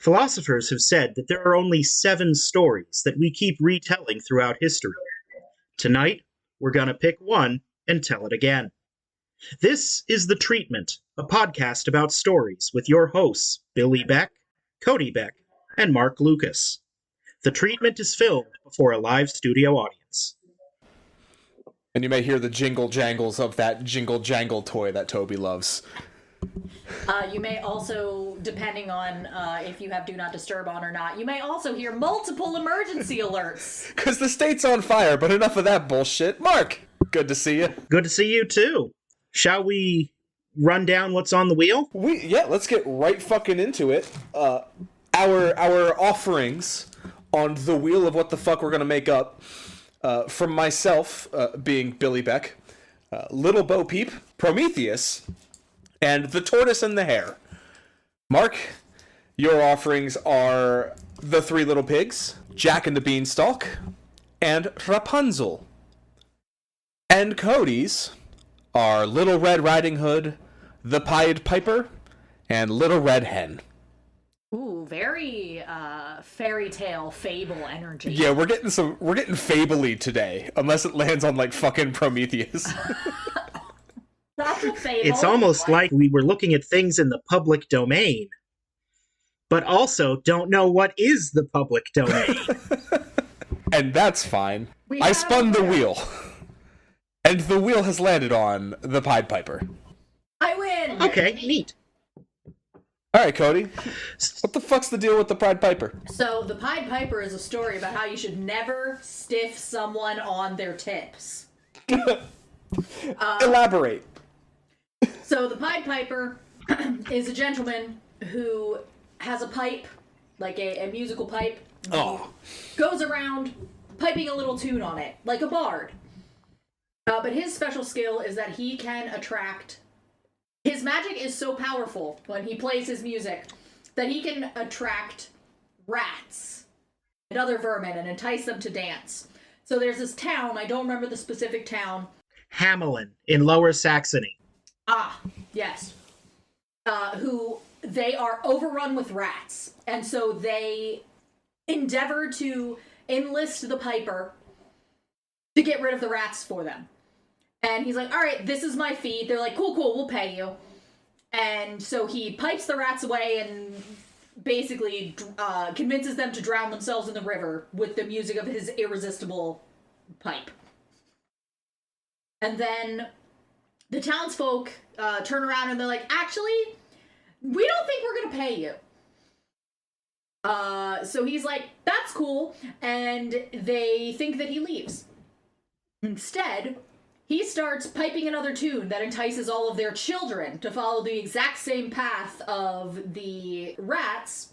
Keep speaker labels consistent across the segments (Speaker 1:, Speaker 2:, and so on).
Speaker 1: Philosophers have said that there are only 7 stories that we keep retelling throughout history. Tonight, we're going to pick one and tell it again. This is The Treatment, a podcast about stories with your hosts, Billy Beck, Cody Beck, and Mark Lucas. The Treatment is filmed before a live studio audience.
Speaker 2: And you may hear the jingle jangles of that jingle jangle toy that Toby loves.
Speaker 3: You may also, depending on if you have Do Not Disturb on or not, you may also hear multiple emergency alerts.
Speaker 2: Because the state's on fire, but enough of that bullshit. Mark, good to see you.
Speaker 1: Good to see you too. Shall we run down what's on the wheel?
Speaker 2: Yeah, let's get right fucking into it. Our offerings on the wheel of what the fuck we're gonna make up. From myself, being Billy Beck, Little Bo Peep, Prometheus, and the Tortoise and the Hare. Mark, your offerings are the Three Little Pigs, Jack and the Beanstalk, and Rapunzel. And Cody's are Little Red Riding Hood, the Pied Piper, and Little Red Hen.
Speaker 3: Ooh, very fairy tale fable energy.
Speaker 2: Yeah, we're getting fable-y today, unless it lands on like fucking Prometheus.
Speaker 3: That's a fable.
Speaker 1: It's almost like we were looking at things in the public domain, but also don't know what is the public domain.
Speaker 2: And that's fine. I spun the wheel. And the wheel has landed on the Pied Piper.
Speaker 3: I win!
Speaker 1: Okay, neat.
Speaker 2: Alright, Cody. What the fuck's the deal with the Pied Piper?
Speaker 3: So, the Pied Piper is a story about how you should never stiff someone on their tips.
Speaker 2: Elaborate.
Speaker 3: So, the Pied Piper is a gentleman who has a pipe, like a musical pipe.
Speaker 2: Oh.
Speaker 3: Goes around piping a little tune on it, like a bard. But his special skill is that he can attract... His magic is so powerful when he plays his music that he can attract rats and other vermin and entice them to dance. So there's this town, I don't remember the specific town.
Speaker 1: Hamelin in Lower Saxony.
Speaker 3: Ah, yes. Who they are overrun with rats. And so they endeavor to enlist the Piper to get rid of the rats for them. And he's like, all right, this is my fee. They're like, cool, we'll pay you. And so he pipes the rats away and basically convinces them to drown themselves in the river with the music of his irresistible pipe. And then the townsfolk turn around and they're like, actually, we don't think we're going to pay you. So he's like, that's cool. And they think that he leaves. Instead, he starts piping another tune that entices all of their children to follow the exact same path of the rats.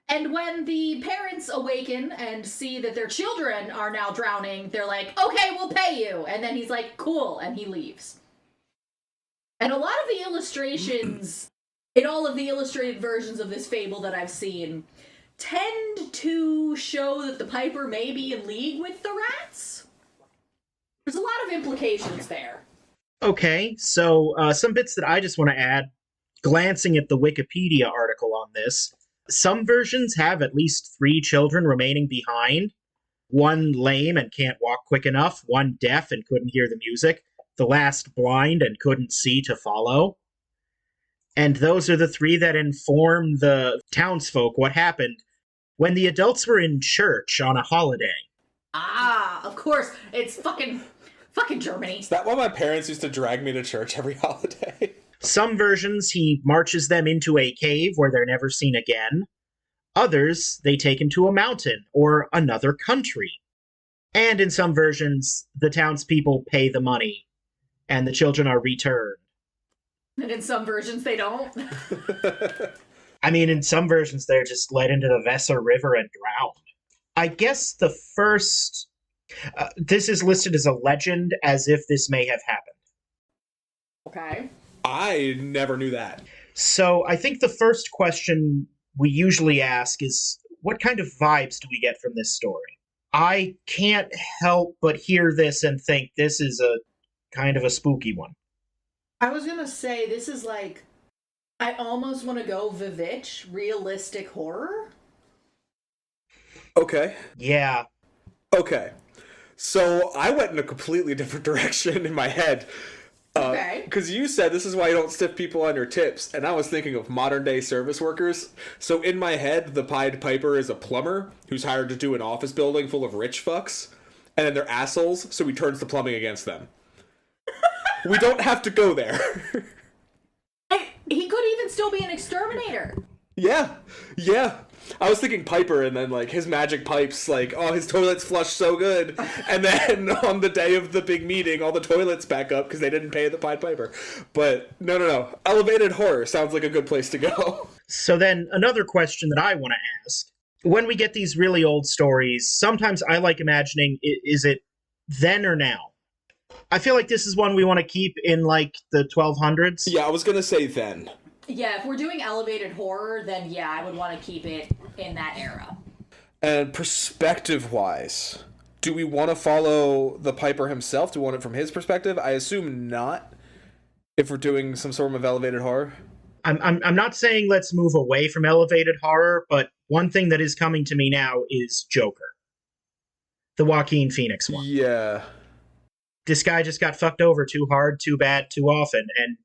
Speaker 3: And when the parents awaken and see that their children are now drowning, they're like, okay, we'll pay you. And then he's like, cool, and he leaves. And a lot of the illustrations, in all of the illustrated versions of this fable that I've seen, tend to show that the Piper may be in league with the rats. There's a lot of implications there.
Speaker 1: Okay, so some bits that I just want to add, glancing at the Wikipedia article on this. Some versions have at least 3 children remaining behind. One lame and can't walk quick enough, one deaf and couldn't hear the music, the last blind and couldn't see to follow. And those are the 3 that inform the townsfolk what happened when the adults were in church on a holiday.
Speaker 3: Ah, of course. It's fucking Germany.
Speaker 2: Is that why my parents used to drag me to church every holiday?
Speaker 1: Some versions, he marches them into a cave where they're never seen again. Others, they take him to a mountain or another country. And in some versions, the townspeople pay the money, and the children are returned.
Speaker 3: And in some versions, they don't.
Speaker 1: I mean, in some versions, they're just led into the Weser River and drowned. I guess the first... this is listed as a legend, as if this may have happened.
Speaker 3: Okay.
Speaker 2: I never knew that.
Speaker 1: So I think the first question we usually ask is, what kind of vibes do we get from this story? I can't help but hear this and think this is a kind of a spooky one.
Speaker 3: I was gonna say, this is like I almost want to go Vivitch, realistic horror.
Speaker 2: Okay.
Speaker 1: Yeah.
Speaker 2: Okay. So I went in a completely different direction in my head.
Speaker 3: Okay.
Speaker 2: Because you said this is why you don't stiff people on your tips, and I was thinking of modern day service workers. So in my head, the Pied Piper is a plumber who's hired to do an office building full of rich fucks, and then they're assholes, so he turns the plumbing against them. We don't have to go there.
Speaker 3: He could even still be an exterminator.
Speaker 2: Yeah. I was thinking Piper, and then, like, his magic pipes, like, oh, his toilets flush so good. And then on the day of the big meeting, all the toilets back up because they didn't pay the Pied Piper. But no. Elevated horror sounds like a good place to go.
Speaker 1: So then another question that I want to ask. When we get these really old stories, sometimes I like imagining, is it then or now? I feel like this is one we want to keep in, like, the 1200s.
Speaker 2: Yeah, I was going to say then.
Speaker 3: Yeah, if we're doing elevated horror, then yeah, I would want to keep it in that era.
Speaker 2: And perspective-wise, do we want to follow the Piper himself? Do we want it from his perspective? I assume not, if we're doing some sort of elevated horror.
Speaker 1: I'm not saying let's move away from elevated horror, but one thing that is coming to me now is Joker. The Joaquin Phoenix one.
Speaker 2: Yeah.
Speaker 1: This guy just got fucked over too hard, too bad, too often, and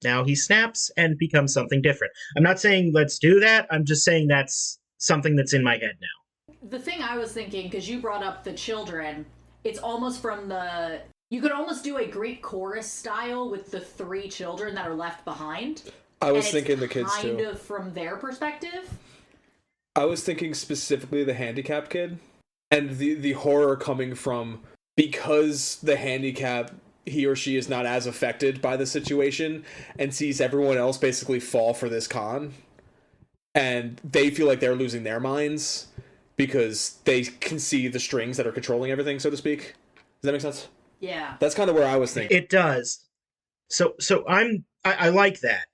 Speaker 1: now he snaps and becomes something different. I'm not saying let's do that. I'm just saying that's something that's in my head now.
Speaker 3: The thing I was thinking, because you brought up the children, it's almost from the... You could almost do a Greek chorus style with the 3 children that are left behind.
Speaker 2: I was thinking the kids too.
Speaker 3: Kind of from their perspective.
Speaker 2: I was thinking specifically the handicapped kid. And the horror coming from because the handicap... he or she is not as affected by the situation and sees everyone else basically fall for this con. And they feel like they're losing their minds because they can see the strings that are controlling everything, so to speak. Does that make sense?
Speaker 3: Yeah.
Speaker 2: That's kind of where I was thinking.
Speaker 1: It does. So I like that.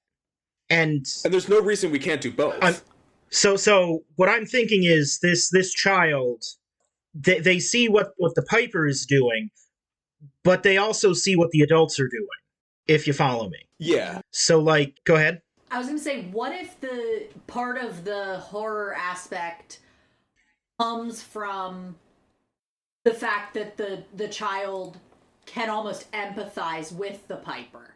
Speaker 1: And
Speaker 2: there's no reason we can't do both.
Speaker 1: So what I'm thinking is this child, they see what the Piper is doing, but they also see what the adults are doing, if you follow me.
Speaker 2: Yeah.
Speaker 1: So, like, go ahead.
Speaker 3: I was going to say, what if the part of the horror aspect comes from the fact that the child can almost empathize with the Piper?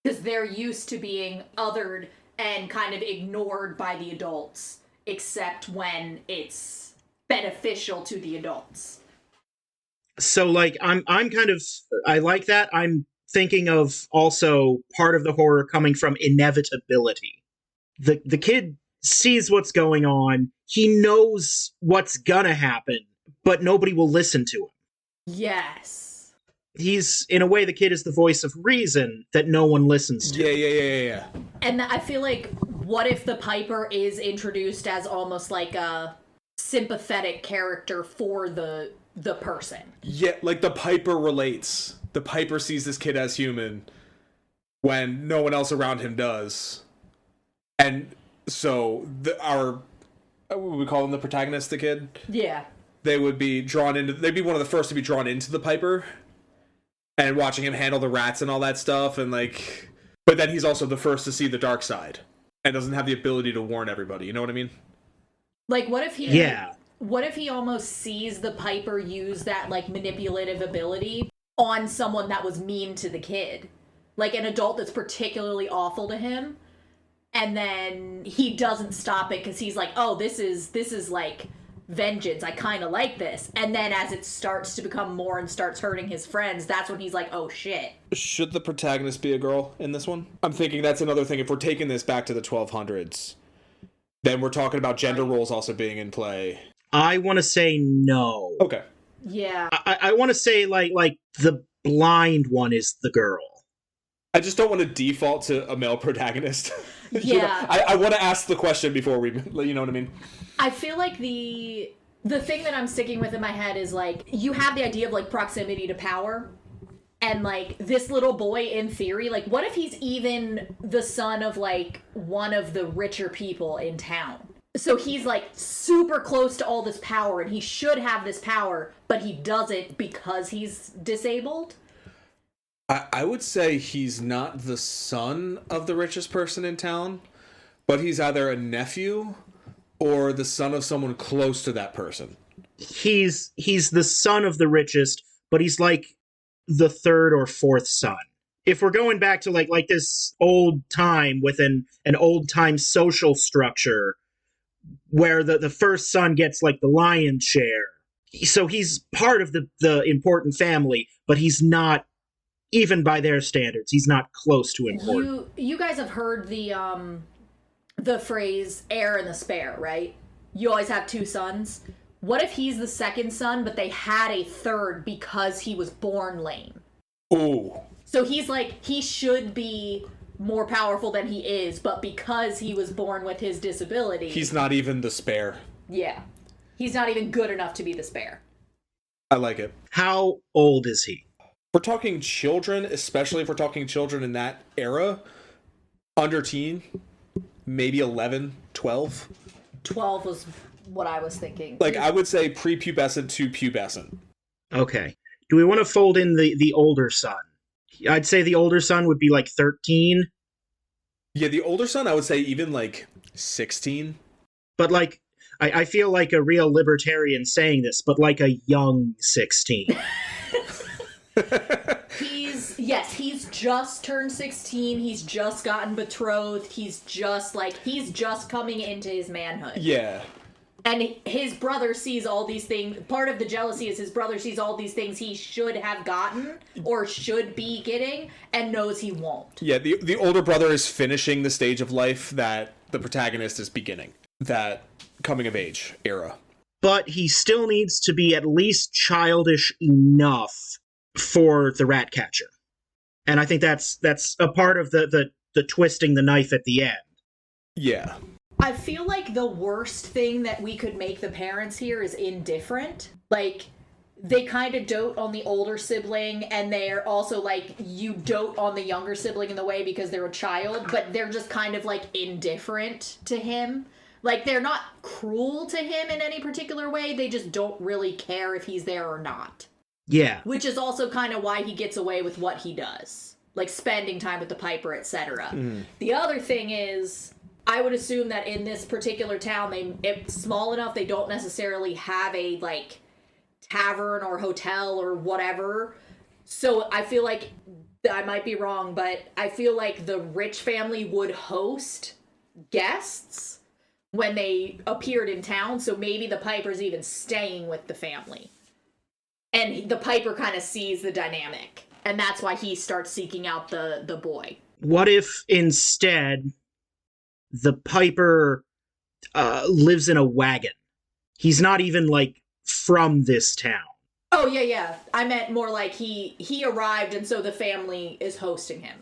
Speaker 3: Because they're used to being othered and kind of ignored by the adults, except when it's beneficial to the adults.
Speaker 1: So, like, I'm kind of, I like that. I'm thinking of also part of the horror coming from inevitability. The kid sees what's going on. He knows what's gonna happen, but nobody will listen to him.
Speaker 3: Yes.
Speaker 1: He's, in a way, the kid is the voice of reason that no one listens to.
Speaker 2: Yeah.
Speaker 3: And I feel like, what if the Piper is introduced as almost like a sympathetic character for the person?
Speaker 2: Yeah, like the Piper relates. The Piper sees this kid as human when no one else around him does. And so what would we call him, the protagonist, the kid?
Speaker 3: Yeah.
Speaker 2: They'd be one of the first to be drawn into the Piper and watching him handle the rats and all that stuff, and like, but then he's also the first to see the dark side and doesn't have the ability to warn everybody, you know what I mean?
Speaker 3: Like, what if he...
Speaker 1: Yeah.
Speaker 3: What if he almost sees the Piper use that, like, manipulative ability on someone that was mean to the kid? Like, an adult that's particularly awful to him, and then he doesn't stop it because he's like, oh, this is like, vengeance. I kind of like this. And then as it starts to become more and starts hurting his friends, that's when he's like, oh, shit.
Speaker 2: Should the protagonist be a girl in this one? I'm thinking that's another thing. If we're taking this back to the 1200s, then we're talking about gender roles also being in play.
Speaker 1: I want to say no.
Speaker 2: Okay.
Speaker 3: Yeah.
Speaker 1: I want to say like the blind one is the girl.
Speaker 2: I just don't want to default to a male protagonist.
Speaker 3: Yeah.
Speaker 2: I want to ask the question before we, you know what I mean?
Speaker 3: I feel like the thing that I'm sticking with in my head is, like, you have the idea of, like, proximity to power. And, like, this little boy, in theory, like, what if he's even the son of, like, one of the richer people in town? So he's, like, super close to all this power, and he should have this power, but he doesn't because he's disabled.
Speaker 2: I would say he's not the son of the richest person in town, but he's either a nephew or the son of someone close to that person.
Speaker 1: He's the son of the richest, but he's like the third or fourth son. If we're going back to like this old time with an old time social structure where the first son gets like the lion's share. So he's part of the important family, but he's not, even by their standards, he's not close to important.
Speaker 3: You guys have heard the phrase heir and the spare, right? You always have two sons. What if he's the second son, but they had a third because he was born lame?
Speaker 2: Ooh.
Speaker 3: So he's like, he should be more powerful than he is, but because he was born with his disability...
Speaker 2: He's not even the spare.
Speaker 3: Yeah. He's not even good enough to be the spare.
Speaker 2: I like it.
Speaker 1: How old is he?
Speaker 2: We're talking children, especially if we're talking children in that era, under teen, maybe 11, 12.
Speaker 3: 12 was what I was thinking.
Speaker 2: Like, I would say prepubescent to pubescent.
Speaker 1: Okay. Do we want to fold in the older son? I'd say the older son would be like 13.
Speaker 2: Yeah, the older son, I would say even like 16.
Speaker 1: But like, I feel like a real libertarian saying this, but like a young 16.
Speaker 3: He's just turned 16. He's just gotten betrothed. He's just coming into his manhood.
Speaker 2: Yeah.
Speaker 3: And his brother sees all these things. Part of the jealousy is his brother sees all these things he should have gotten or should be getting and knows he won't.
Speaker 2: Yeah, the older brother is finishing the stage of life that the protagonist is beginning. That coming of age era.
Speaker 1: But he still needs to be at least childish enough for the rat catcher. And I think that's a part of the twisting the knife at the end.
Speaker 2: Yeah.
Speaker 3: I feel like the worst thing that we could make the parents here is indifferent. Like, they kind of dote on the older sibling, and they're also like, you dote on the younger sibling in the way because they're a child, but they're just kind of like indifferent to him. Like, they're not cruel to him in any particular way, they just don't really care if he's there or not.
Speaker 1: Yeah.
Speaker 3: Which is also kind of why he gets away with what he does. Like, spending time with the Piper, etc. Mm. The other thing is, I would assume that in this particular town, it's small enough, they don't necessarily have a, like, tavern or hotel or whatever. So I feel like, I might be wrong, but I feel like the rich family would host guests when they appeared in town, so maybe the Piper's even staying with the family. And the Piper kind of sees the dynamic, and that's why he starts seeking out the boy. What
Speaker 1: if instead the Piper lives in a wagon? He's not even, like, from this town.
Speaker 3: Oh, yeah. I meant more like he arrived, and so the family is hosting him.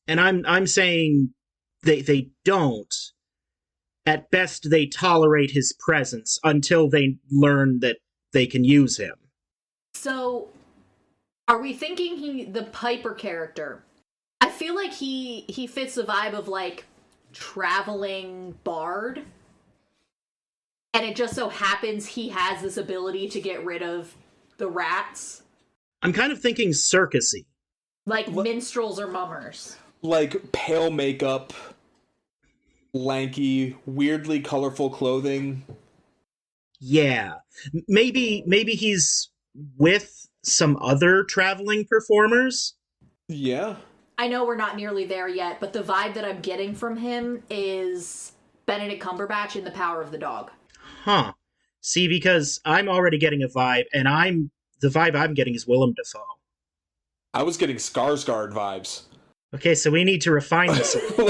Speaker 1: And I'm saying they don't. At best, they tolerate his presence until they learn that they can use him.
Speaker 3: So, are we thinking the Piper character? I feel like he fits the vibe of, like, traveling bard. And it just so happens he has this ability to get rid of the rats.
Speaker 1: I'm kind of thinking circusy.
Speaker 3: Like minstrels or mummers.
Speaker 2: Like pale makeup, lanky, weirdly colorful clothing.
Speaker 1: Yeah. Maybe he's with some other traveling performers?
Speaker 2: Yeah.
Speaker 3: I know we're not nearly there yet, but the vibe that I'm getting from him is Benedict Cumberbatch in The Power of the Dog.
Speaker 1: Huh. See, because I'm already getting a vibe, and the vibe I'm getting is Willem Dafoe.
Speaker 2: I was getting Skarsgård vibes.
Speaker 1: Okay, so we need to refine this
Speaker 2: a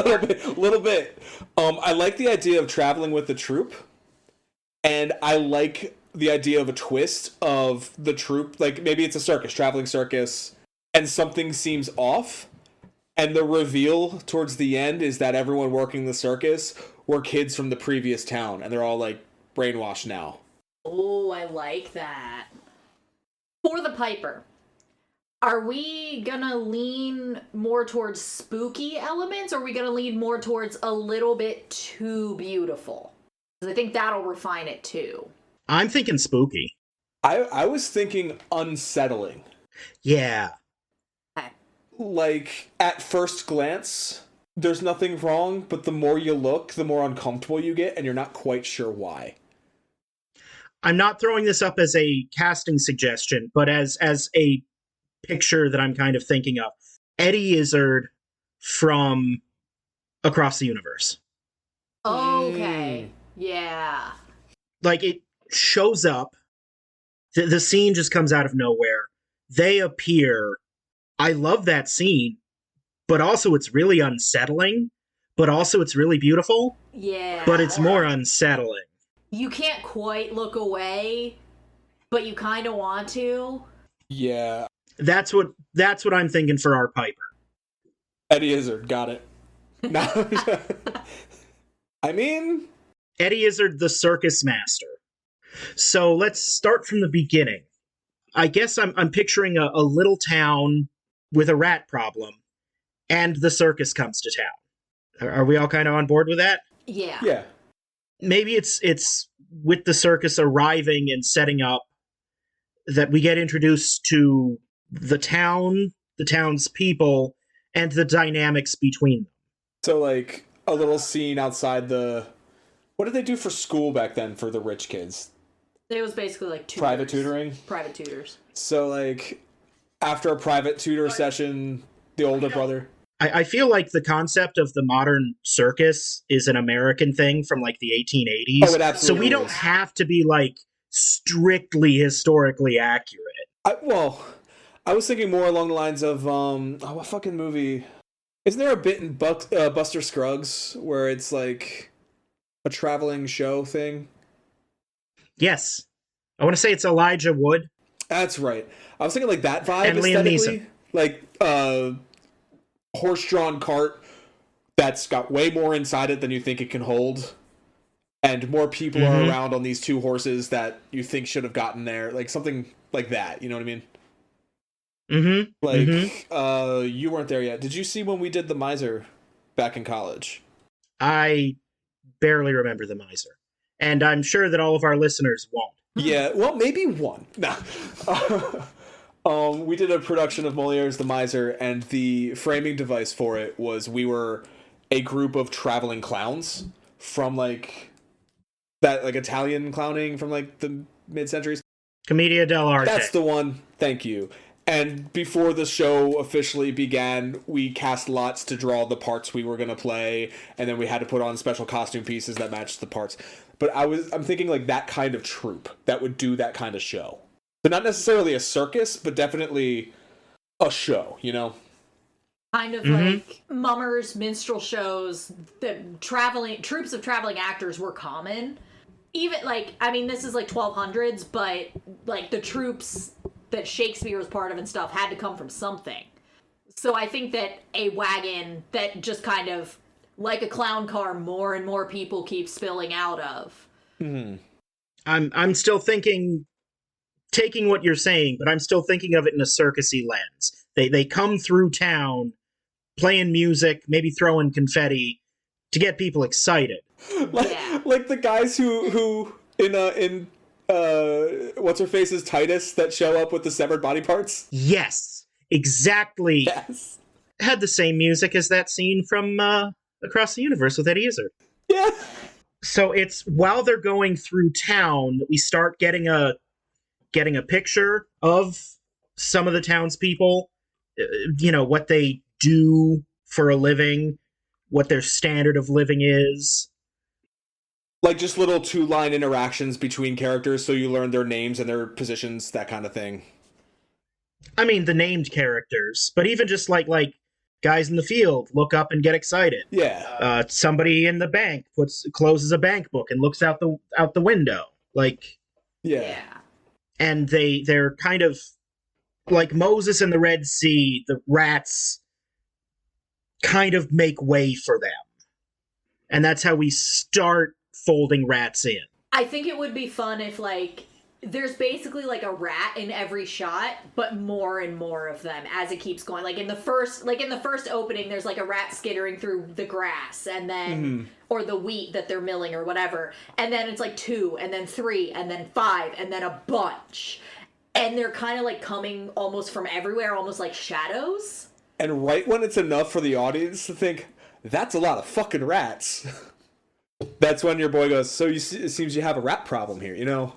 Speaker 2: little bit. I like the idea of traveling with the troupe, and I like the idea of a twist of the troupe. Like, maybe it's a circus, traveling circus, and something seems off, and the reveal towards the end is that everyone working the circus were kids from the previous town, and they're all, like, brainwashed now.
Speaker 3: Oh, I like that. For the Piper, are we gonna lean more towards spooky elements, or are we gonna lean more towards a little bit too beautiful? Because I think that'll refine it too.
Speaker 1: I'm thinking spooky.
Speaker 2: I was thinking unsettling.
Speaker 1: Yeah.
Speaker 3: Okay.
Speaker 2: like, at first glance, there's nothing wrong, but the more you look, the more uncomfortable you get, and you're not quite sure why.
Speaker 1: I'm not throwing this up as a casting suggestion, but as a picture that I'm kind of thinking of. Eddie Izzard from Across the Universe.
Speaker 3: Okay. Yeah.
Speaker 1: Like, it shows up, the scene just comes out of nowhere. They appear. I love that scene, but also it's really unsettling, but also it's really beautiful,
Speaker 3: Yeah.
Speaker 1: but it's more unsettling.
Speaker 3: You can't quite look away, but you kind of want to.
Speaker 2: Yeah.
Speaker 1: That's what I'm thinking for our Piper.
Speaker 2: Eddie Izzard, got it. No. I mean,
Speaker 1: Eddie Izzard, the circus master. So let's start from the beginning. I guess I'm picturing a little town with a rat problem, and the circus comes to town. Are we all kind of on board with that?
Speaker 3: Yeah.
Speaker 2: yeah.
Speaker 1: Maybe it's with the circus arriving and setting up that we get introduced to the town, the town's people, and the dynamics between them.
Speaker 2: So, like, a little scene outside the... What did they do for school back then for the rich kids?
Speaker 3: It was basically like tutors.
Speaker 2: Private tutoring?
Speaker 3: Private tutors.
Speaker 2: So, like, after a private tutor session, the older brother...
Speaker 1: I feel like the concept of the modern circus is an American thing from like the 1880s.
Speaker 2: Oh, it absolutely
Speaker 1: So we don't
Speaker 2: is.
Speaker 1: have to be like strictly historically accurate.
Speaker 2: I was thinking more along the lines of, what fucking movie? Isn't there a bit in Buster Scruggs where it's like a traveling show thing?
Speaker 1: Yes. I want to say it's Elijah Wood.
Speaker 2: That's right. I was thinking like that vibe
Speaker 1: And Liam
Speaker 2: aesthetically. Like, horse-drawn cart that's got way more inside it than you think it can hold. And more people are around on these two horses that you think should have gotten there. Like something like that, you know what I mean?
Speaker 1: Mm-hmm.
Speaker 2: Like, you weren't there yet. Did you see when we did The Miser back in college?
Speaker 1: I barely remember The Miser. And I'm sure that all of our listeners won't.
Speaker 2: Yeah, well, maybe one. Nah. We did a production of Moliere's The Miser, and the framing device for it was we were a group of traveling clowns from, like, that, like, Italian clowning from, like, the mid-centuries.
Speaker 1: Commedia dell'arte.
Speaker 2: That's the one. Thank you. And before the show officially began, we cast lots to draw the parts we were going to play, and then we had to put on special costume pieces that matched the parts. But I'm thinking, like, that kind of troupe that would do that kind of show. So not necessarily a circus, but definitely a show, you know?
Speaker 3: Kind of like mummers, minstrel shows, the troops of traveling actors were common. Even, like, I mean, this is like 1200s, but, like, the troops that Shakespeare was part of and stuff had to come from something. So I think that a wagon that just kind of, like a clown car, more and more people keep spilling out of.
Speaker 2: Mm-hmm.
Speaker 1: I'm still thinking, taking what you're saying, but I'm still thinking of it in a circusy lens. They come through town, playing music, maybe throwing confetti to get people excited.
Speaker 2: Like the guys who in what's her face's Titus that show up with the severed body parts.
Speaker 1: Yes, exactly.
Speaker 2: Yes,
Speaker 1: Had the same music as that scene from Across the Universe with Eddie Izzard.
Speaker 2: yeah.
Speaker 1: So it's while they're going through town that we start getting a picture of some of the townspeople, you know, what they do for a living, what their standard of living is.
Speaker 2: Like just little 2-line interactions between characters so you learn their names and their positions, that kind of thing.
Speaker 1: I mean, the named characters, but even just like guys in the field look up and get excited.
Speaker 2: Yeah.
Speaker 1: Somebody in the bank closes a bank book and looks out the window. Like,
Speaker 2: Yeah.
Speaker 1: and they're kind of like Moses in the Red Sea. The rats kind of make way for them, and that's how we start folding rats in.
Speaker 3: I think it would be fun if, like, there's basically like a rat in every shot, but more and more of them as it keeps going. Like in the first opening, there's like a rat skittering through the grass, and then or the wheat that they're milling or whatever, and then it's like 2, and then 3, and then 5, and then a bunch, and they're kind of like coming almost from everywhere, almost like shadows.
Speaker 2: And right when it's enough for the audience to think, that's a lot of fucking rats, that's when your boy goes, so it seems you have a rat problem here, you know?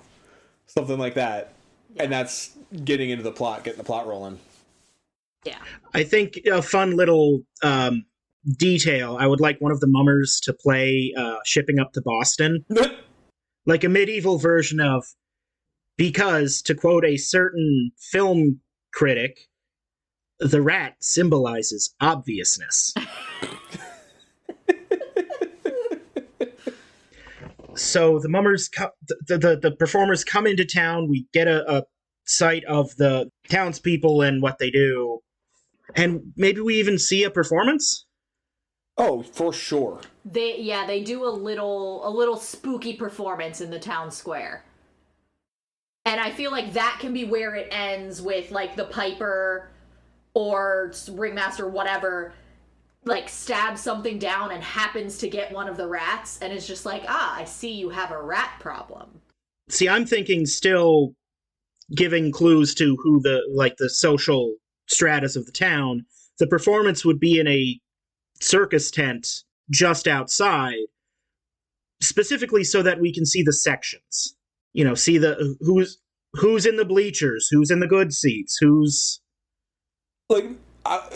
Speaker 2: Something like that. Yeah. And that's getting into the plot, getting the plot rolling.
Speaker 3: Yeah.
Speaker 1: I think a fun little detail, I would like one of the mummers to play Shipping Up to Boston. Like a medieval version of, because, to quote a certain film critic, the rat symbolizes obviousness. So the mummers, the performers come into town. We get a sight of the townspeople and what they do, and maybe we even see a performance.
Speaker 2: Oh, for sure.
Speaker 3: They do a little spooky performance in the town square. And I feel like that can be where it ends with, like, the piper or ringmaster, whatever, like, stabs something down and happens to get one of the rats, and is just like, I see you have a rat problem.
Speaker 1: See, I'm thinking still giving clues to who the social stratus of the town. The performance would be in a circus tent just outside, specifically so that we can see the sections. You know, see the who's in the bleachers, who's in the good seats, who's
Speaker 2: like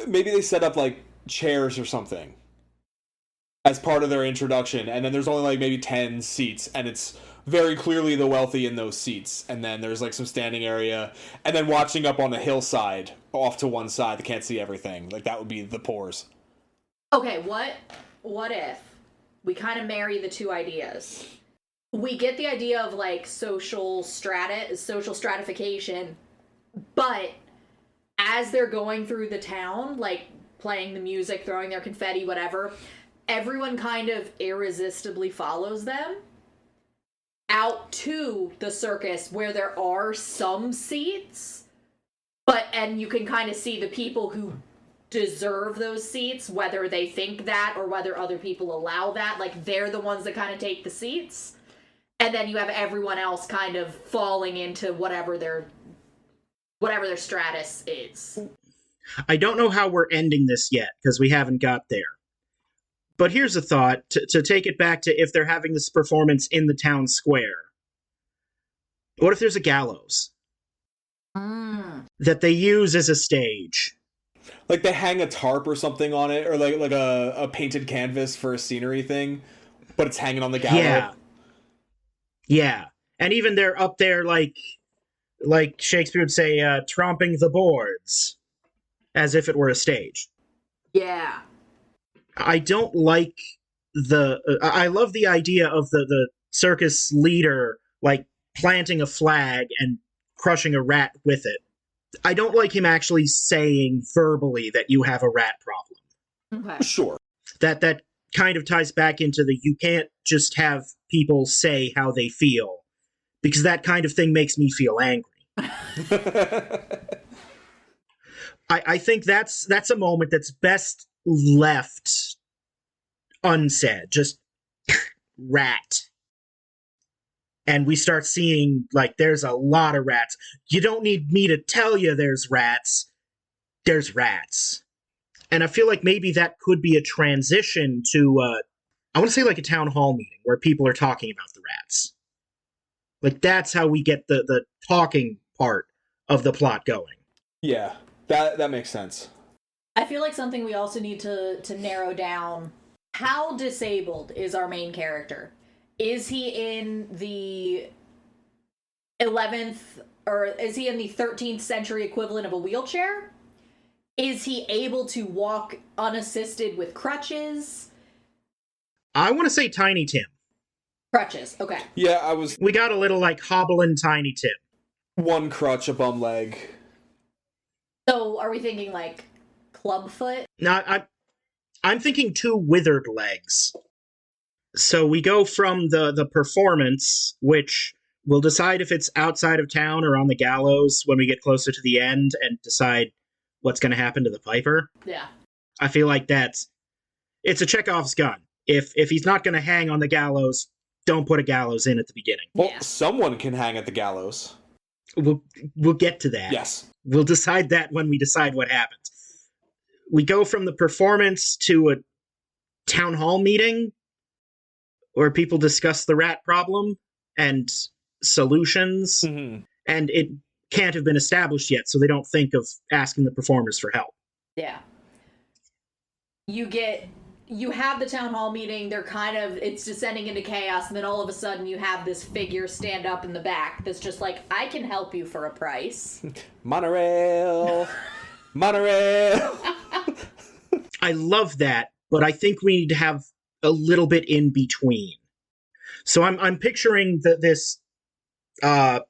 Speaker 2: maybe they set up like chairs or something as part of their introduction, and then there's only like maybe 10 seats, and it's very clearly the wealthy in those seats, and then there's like some standing area, and then watching up on a hillside off to one side, they can't see everything. Like that would be the poors.
Speaker 3: Okay, what if we kind of marry the two ideas? We get the idea of, like, social stratification, but as they're going through the town, like, playing the music, throwing their confetti, whatever, everyone kind of irresistibly follows them out to the circus where there are some seats, and you can kind of see the people who deserve those seats, whether they think that or whether other people allow that. Like, they're the ones that kind of take the seats. And then you have everyone else kind of falling into whatever their stratus is.
Speaker 1: I don't know how we're ending this yet, because we haven't got there. But here's a thought, to take it back to if they're having this performance in the town square. What if there's a gallows? That they use as a stage?
Speaker 2: Like they hang a tarp or something on it, or like a painted canvas for a scenery thing, but it's hanging on the gallows.
Speaker 1: Yeah. And even they're up there like Shakespeare would say, tromping the boards, as if it were a stage.
Speaker 3: Yeah.
Speaker 1: I don't like I love the idea of the circus leader, like, planting a flag and crushing a rat with it. I don't like him actually saying verbally that you have a rat problem.
Speaker 3: Okay.
Speaker 2: Sure.
Speaker 1: That kind of ties back into you can't just have people say how they feel, because that kind of thing makes me feel angry. I think that's a moment that's best left unsaid. Just rat. And we start seeing, like, there's a lot of rats. You don't need me to tell you there's rats. There's rats. And I feel like maybe that could be a transition to, I want to say like a town hall meeting where people are talking about the rats. Like, that's how we get the talking part of the plot going.
Speaker 2: Yeah, that makes sense.
Speaker 3: I feel like something we also need to narrow down. How disabled is our main character? Is he in the 11th, or is he in the 13th century equivalent of a wheelchair? Is he able to walk unassisted with crutches?
Speaker 1: I want to say Tiny Tim.
Speaker 3: Crutches, okay.
Speaker 2: Yeah,
Speaker 1: We got a little, like, hobbling Tiny Tim.
Speaker 2: One crutch, a bum leg.
Speaker 3: So, are we thinking, like, clubfoot?
Speaker 1: No, I'm thinking two withered legs. So we go from the performance, which we'll decide if it's outside of town or on the gallows when we get closer to the end and decide what's going to happen to the piper.
Speaker 3: Yeah.
Speaker 1: I feel like it's a Chekhov's gun. If he's not going to hang on the gallows, don't put a gallows in at the beginning.
Speaker 2: Well, someone can hang at the gallows.
Speaker 1: We'll get to that.
Speaker 2: Yes.
Speaker 1: We'll decide that when we decide what happens. we go from the performance to a town hall meeting where people discuss the rat problem and solutions,
Speaker 2: Mm-hmm.
Speaker 1: and it can't have been established yet, so they don't think of asking the performers for help.
Speaker 3: Yeah. You have the town hall meeting, it's descending into chaos, and then all of a sudden you have this figure stand up in the back that's just like, I can help you for a price.
Speaker 2: Monorail. Monorail.
Speaker 1: I love that, but I think we need to have a little bit in between. So I'm picturing this argument.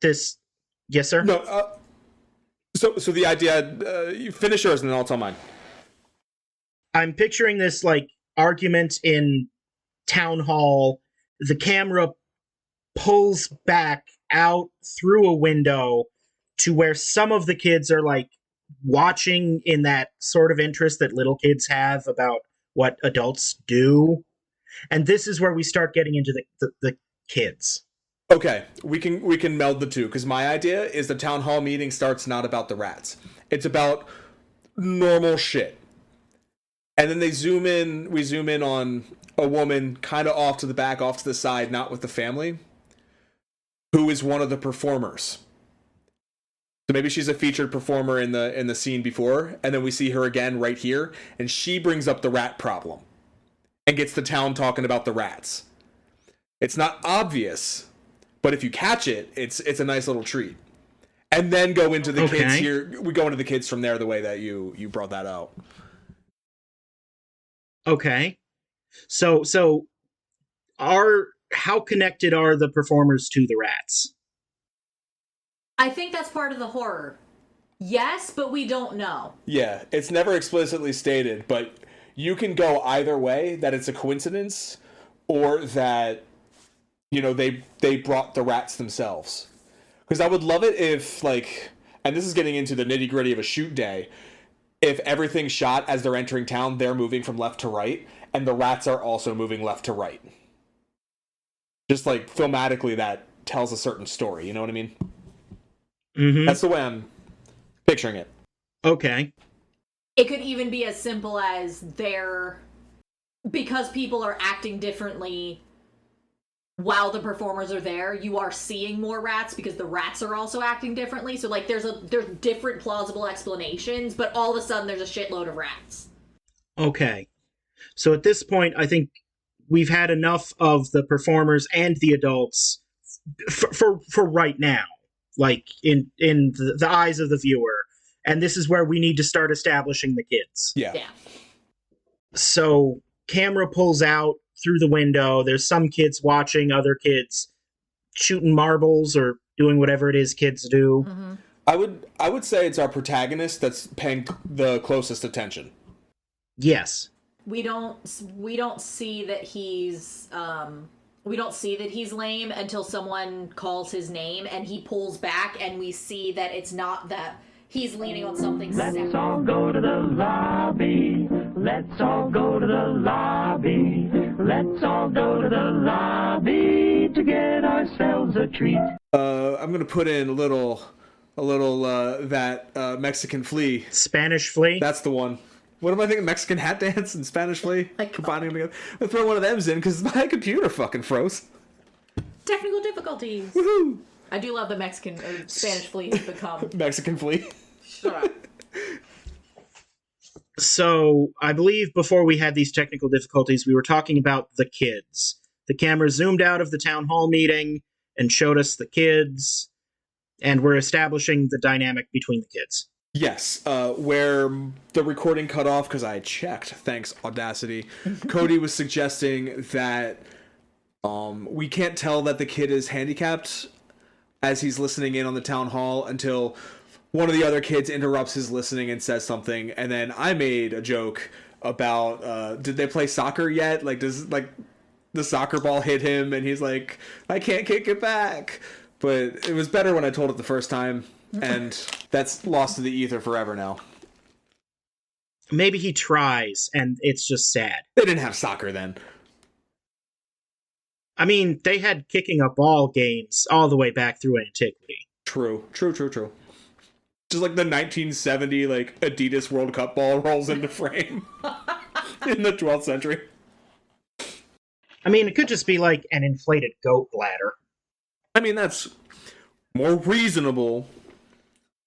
Speaker 1: This, yes, sir.
Speaker 2: No. So the idea. You finish yours, and then I'll tell mine.
Speaker 1: I'm picturing this like argument in town hall. The camera pulls back out through a window to where some of the kids are like watching in that sort of interest that little kids have about what adults do. And this is where we start getting into the kids.
Speaker 2: Okay, we can meld the two, because my idea is the town hall meeting starts not about the rats. It's about normal shit. And then we zoom in on a woman kind of off to the back, off to the side, not with the family, who is one of the performers. So maybe she's a featured performer in the scene before, and then we see her again right here, and she brings up the rat problem and gets the town talking about the rats. It's not obvious, but if you catch it, it's a nice little treat. And then go into the kids here. We go into the kids from there, the way that you brought that out.
Speaker 1: Okay. So how connected are the performers to the rats?
Speaker 3: I think that's part of the horror. Yes, but we don't know.
Speaker 2: Yeah, it's never explicitly stated, but you can go either way, that it's a coincidence or that, they brought the rats themselves. Because I would love it if, like, and this is getting into the nitty-gritty of a shoot day, if everything's shot as they're entering town, they're moving from left to right, and the rats are also moving left to right. Just, like, filmatically that tells a certain story, you know what I mean?
Speaker 1: Mm-hmm.
Speaker 2: That's the way I'm picturing it.
Speaker 1: Okay.
Speaker 3: It could even be as simple as because people are acting differently while the performers are there, you are seeing more rats because the rats are also acting differently. So like there's different plausible explanations, but all of a sudden there's a shitload of rats.
Speaker 1: Okay. So at this point, I think we've had enough of the performers and the adults for right now, like in the eyes of the viewer. And this is where we need to start establishing the kids.
Speaker 2: Yeah.
Speaker 1: So camera pulls out through the window. There's some kids watching, other kids shooting marbles or doing whatever it is kids do.
Speaker 3: Mm-hmm.
Speaker 2: I would say it's our protagonist that's paying the closest attention.
Speaker 1: Yes.
Speaker 3: We don't see that he's lame until someone calls his name and he pulls back and we see that it's not that he's leaning on something.
Speaker 4: Let's all go to the lobby. Let's all go to the lobby. Let's all go to the lobby to get ourselves a treat.
Speaker 2: I'm gonna put in a little that Mexican flea.
Speaker 1: Spanish flea?
Speaker 2: That's the one. What am I thinking? Mexican hat dance and Spanish flea? Combining them together. I'm gonna throw one of them's in because my computer fucking froze.
Speaker 3: Technical difficulties.
Speaker 2: Woohoo!
Speaker 3: I do love the Mexican or Spanish flea has become.
Speaker 2: Mexican flea.
Speaker 3: Shut up.
Speaker 1: So, I believe before we had these technical difficulties, we were talking about the kids. The camera zoomed out of the town hall meeting and showed us the kids, and we're establishing the dynamic between the kids.
Speaker 2: Yes, where the recording cut off, because I checked, thanks Audacity, Cody was suggesting that we can't tell that the kid is handicapped as he's listening in on the town hall until one of the other kids interrupts his listening and says something, and then I made a joke about, did they play soccer yet? Like, does, like, the soccer ball hit him, and he's like, I can't kick it back. But it was better when I told it the first time, and that's lost to the ether forever now.
Speaker 1: Maybe he tries, and it's just sad.
Speaker 2: They didn't have soccer then.
Speaker 1: I mean, they had kicking a ball games all the way back through antiquity.
Speaker 2: True. Just like the 1970 like Adidas World Cup ball rolls into frame in the 12th century.
Speaker 1: I mean, it could just be like an inflated goat bladder.
Speaker 2: I mean, that's more reasonable.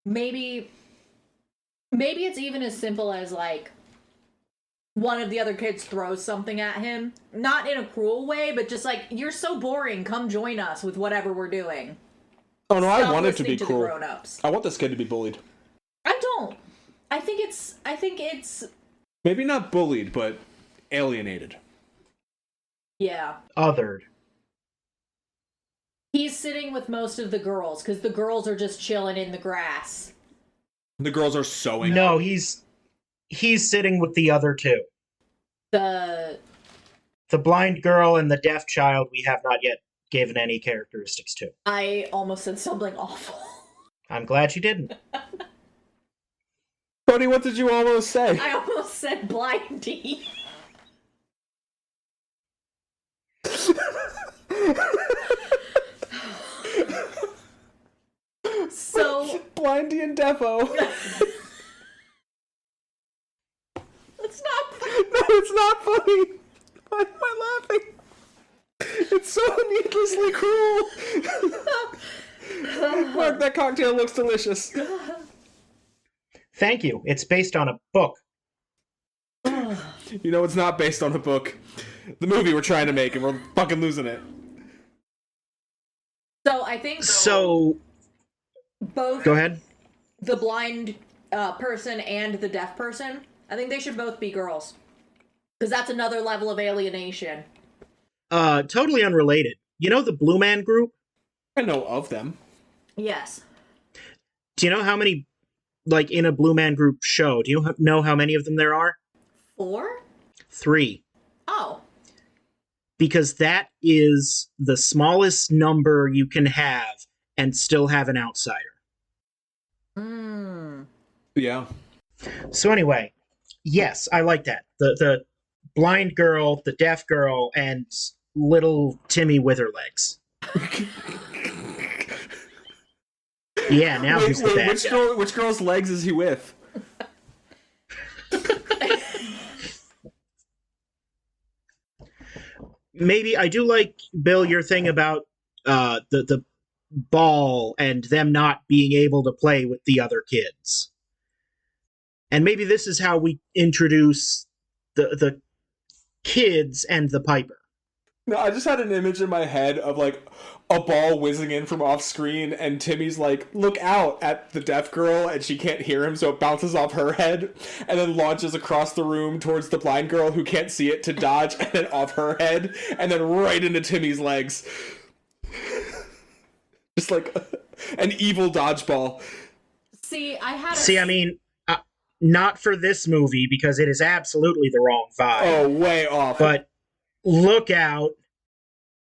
Speaker 3: Maybe it's even as simple as like one of the other kids throws something at him, not in a cruel way, but just like, you're so boring, come join us with whatever we're doing.
Speaker 2: Oh no,
Speaker 3: Stop
Speaker 2: I want it to be
Speaker 3: listening
Speaker 2: cruel.
Speaker 3: the grown-ups.
Speaker 2: I want this kid to be bullied.
Speaker 3: I don't. I think it's
Speaker 2: Maybe not bullied, but alienated.
Speaker 3: yeah.
Speaker 1: Othered.
Speaker 3: He's sitting with most of the girls because the girls are just chilling in the grass.
Speaker 2: The girls are sewing.
Speaker 1: No, he's sitting with the other two.
Speaker 3: The
Speaker 1: blind girl and the deaf child we have not yet given any characteristics to.
Speaker 3: I almost said something awful.
Speaker 1: I'm glad you didn't.
Speaker 2: Cody, what did you almost say?
Speaker 3: I almost said blindy. So
Speaker 2: Blindy and Defo.
Speaker 3: it's not
Speaker 2: No, it's not funny. Why am I laughing? It's so needlessly cruel. Mark, that cocktail looks delicious.
Speaker 1: Thank you. It's based on a book.
Speaker 2: You know, it's not based on a book. The movie we're trying to make, and we're fucking losing it.
Speaker 3: So I think
Speaker 1: So,
Speaker 3: both
Speaker 1: go ahead.
Speaker 3: the blind person and the deaf person, I think they should both be girls. Because that's another level of alienation.
Speaker 1: Totally unrelated. You know the Blue Man Group?
Speaker 2: I know of them.
Speaker 3: Yes.
Speaker 1: Do you know how many, like, in a Blue Man Group show, do you know how many of them there are?
Speaker 3: 4?
Speaker 1: 3.
Speaker 3: Oh.
Speaker 1: Because that is the smallest number you can have and still have an outsider.
Speaker 2: Yeah.
Speaker 1: So anyway, yes, I like that. The blind girl, the deaf girl, and little Timmy Witherlegs. Yeah, now who's the bad guy?
Speaker 2: Which girl's legs is he with?
Speaker 1: Maybe I do like, Bill, your thing about the ball and them not being able to play with the other kids. And maybe this is how we introduce the kids and the Piper.
Speaker 2: No, I just had an image in my head of like a ball whizzing in from off screen, and Timmy's like, look out at the deaf girl, and she can't hear him, so it bounces off her head, and then launches across the room towards the blind girl who can't see it to dodge, and then off her head, and then right into Timmy's legs. Just like an evil dodgeball.
Speaker 1: I mean, not for this movie, because it is absolutely the wrong vibe.
Speaker 2: Oh, way off.
Speaker 1: But look out.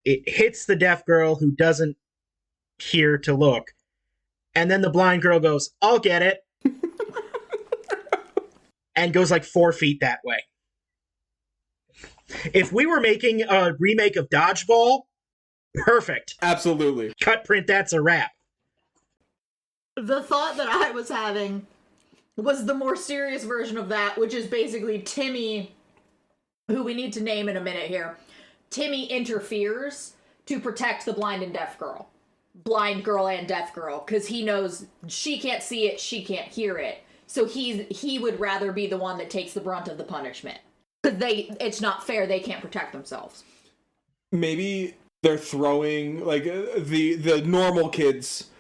Speaker 1: It hits the deaf girl who doesn't hear to look. And then the blind girl goes, I'll get it. And goes like 4 feet that way. If we were making a remake of Dodgeball, perfect.
Speaker 2: Absolutely.
Speaker 1: Cut print, that's a wrap.
Speaker 3: The thought that I was having was the more serious version of that, which is basically Timmy, who we need to name in a minute here. Timmy interferes to protect the blind and deaf girl. Blind girl and deaf girl, because he knows she can't see it, she can't hear it. So he would rather be the one that takes the brunt of the punishment. Because it's not fair, they can't protect themselves.
Speaker 2: Maybe they're throwing, like, the normal kids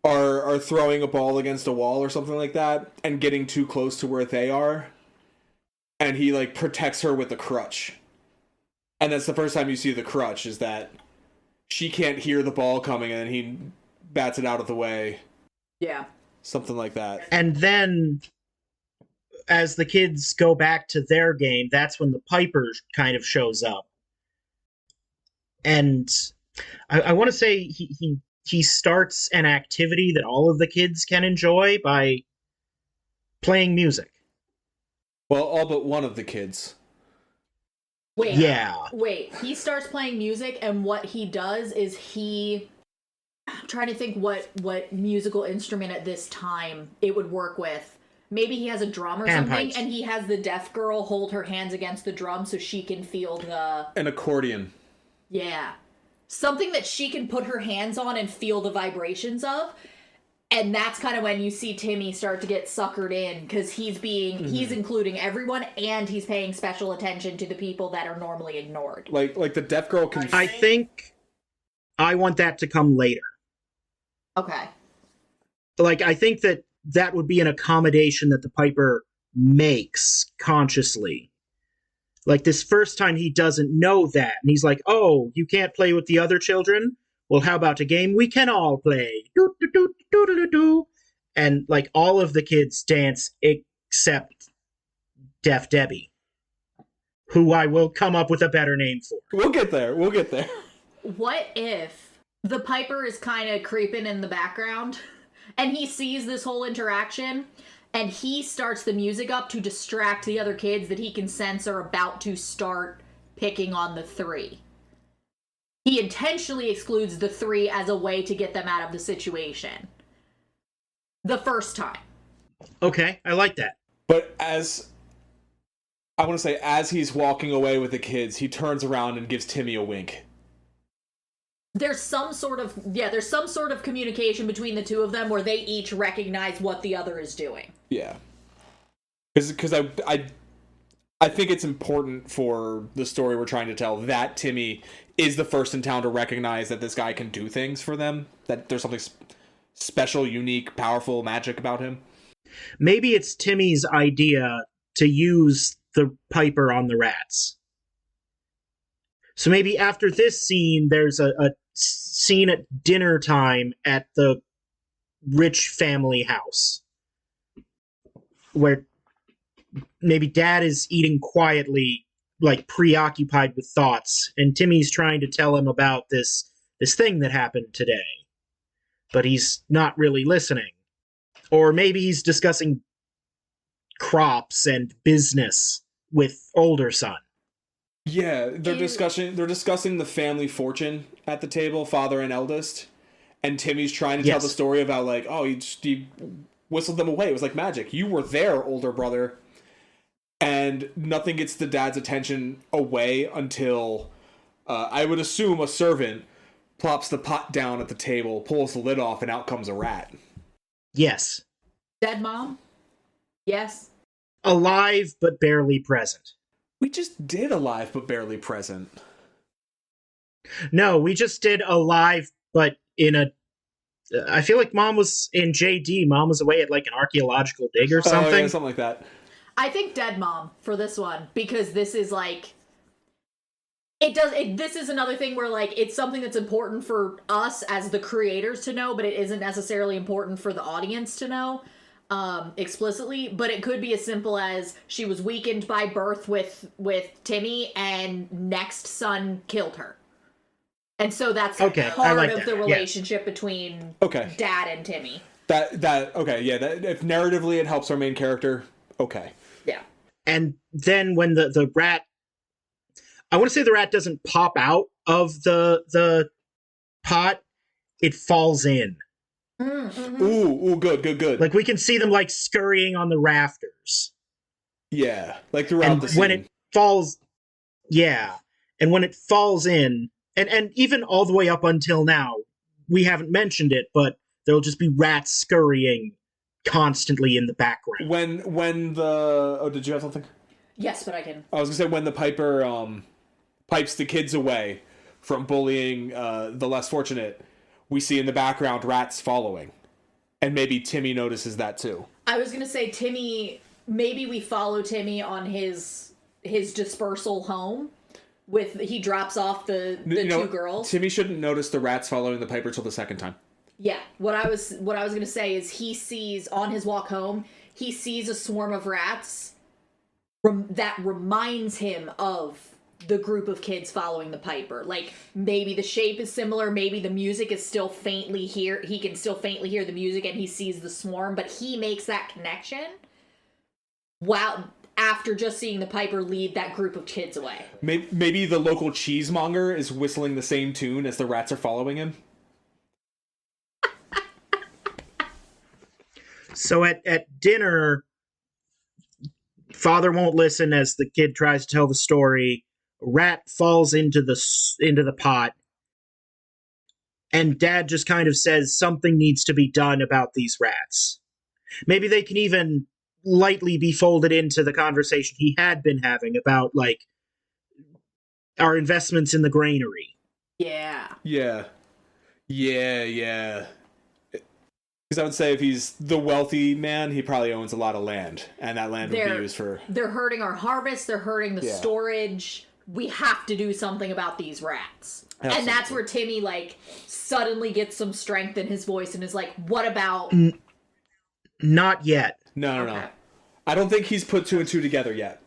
Speaker 2: are throwing a ball against a wall or something like that, and getting too close to where they are, and he, like, protects her with a crutch. And that's the first time you see the crutch, is that she can't hear the ball coming, and he bats it out of the way.
Speaker 3: Yeah.
Speaker 2: Something like that.
Speaker 1: And then, as the kids go back to their game, that's when the Piper kind of shows up. And I want to say he starts an activity that all of the kids can enjoy by playing music.
Speaker 2: Well, all but one of the kids.
Speaker 3: Wait, he starts playing music, and what he does is I'm trying to think what musical instrument at this time it would work with. Maybe he has a drum or something, and he has the deaf girl hold her hands against the drum so she can feel the...
Speaker 2: An accordion.
Speaker 3: Yeah. Something that she can put her hands on and feel the vibrations of. And that's kind of when you see Timmy start to get suckered in, because he's including everyone, and he's paying special attention to the people that are normally ignored.
Speaker 2: Like the deaf girl can...
Speaker 1: I think I want that to come later.
Speaker 3: Okay.
Speaker 1: Like, I think that would be an accommodation that the Piper makes consciously. Like, this first time he doesn't know that, and he's like, oh, you can't play with the other children? Well, how about a game we can all play? Do, do, do, do, do, do, do. And, like, all of the kids dance except Deaf Debbie, who I will come up with a better name for.
Speaker 2: We'll get there.
Speaker 3: What if the Piper is kind of creeping in the background, and he sees this whole interaction, and he starts the music up to distract the other kids that he can sense are about to start picking on the three. He intentionally excludes the three as a way to get them out of the situation. The first time.
Speaker 1: Okay, I like that.
Speaker 2: But as he's walking away with the kids, he turns around and gives Timmy a wink.
Speaker 3: There's some sort of communication between the two of them where they each recognize what the other is doing.
Speaker 2: Yeah. Because I think it's important for the story we're trying to tell that Timmy is the first in town to recognize that this guy can do things for them, that there's something special, unique, powerful, magic about him.
Speaker 1: Maybe it's Timmy's idea to use the Piper on the rats. So maybe after this scene, there's a scene at dinner time at the rich family house where maybe Dad is eating quietly, like preoccupied with thoughts, and Timmy's trying to tell him about this thing that happened today, but he's not really listening. Or maybe he's discussing crops and business with older son.
Speaker 2: Yeah, they're discussing the family fortune at the table, father and eldest, and Timmy's trying to tell the story about, like, oh, he whistled them away. It was like magic. You were there, older brother. And nothing gets the dad's attention away until, I would assume, a servant plops the pot down at the table, pulls the lid off, and out comes a rat.
Speaker 1: Yes.
Speaker 3: Dead mom? Yes.
Speaker 1: Alive, but barely present.
Speaker 2: We just did alive, but barely present.
Speaker 1: No, we just did alive, but in a... I feel like Mom was in JD. Mom was away at, like, an archaeological dig or something.
Speaker 2: Oh, yeah, something like that.
Speaker 3: I think dead mom for this one, because this is, like... This is another thing where, like, it's something that's important for us as the creators to know, but it isn't necessarily important for the audience to know. Explicitly, but it could be as simple as she was weakened by birth with Timmy, and next son killed her, and so that's part of the relationship between Dad and Timmy.
Speaker 2: If narratively it helps our main character,
Speaker 3: yeah.
Speaker 1: And then when the rat, I want to say the rat doesn't pop out of the pot, it falls in.
Speaker 3: Mm-hmm.
Speaker 2: Ooh, good.
Speaker 1: Like, we can see them, like, scurrying on the rafters.
Speaker 2: Yeah, like throughout the scene.
Speaker 1: When it falls... Yeah. And when it falls in, and even all the way up until now, we haven't mentioned it, but there'll just be rats scurrying constantly in the background.
Speaker 2: When the... Oh, did you have something?
Speaker 3: Yes, but I can...
Speaker 2: I was gonna say, when the Piper pipes the kids away from bullying the less fortunate... we see in the background rats following. And maybe Timmy notices that too.
Speaker 3: I was going to say Timmy, maybe we follow Timmy on his dispersal home. He drops off the two girls.
Speaker 2: Timmy shouldn't notice the rats following the Piper till the second time.
Speaker 3: Yeah. What I was going to say is he sees, on his walk home, he sees a swarm of rats that reminds him of the group of kids following the Piper. Like, maybe the shape is similar, maybe the music is still faintly here, he can still faintly hear the music and he sees the swarm, but he makes that connection after just seeing the Piper lead that group of kids away.
Speaker 2: Maybe the local cheesemonger is whistling the same tune as the rats are following him.
Speaker 1: So at dinner, father won't listen as the kid tries to tell the story. Rat falls into the pot, and dad just kind of says something needs to be done about these rats. Maybe they can even lightly be folded into the conversation he had been having about, like, our investments in the granary.
Speaker 3: Yeah.
Speaker 2: Yeah. Yeah. Because I would say if he's the wealthy man, he probably owns a lot of land, and that land would be used for...
Speaker 3: They're hurting our harvest, they're hurting the storage. We have to do something about these rats. Absolutely. And that's where Timmy, like, suddenly gets some strength in his voice and is like, what about...
Speaker 1: Not yet.
Speaker 2: No. I don't think he's put 2 and 2 together yet.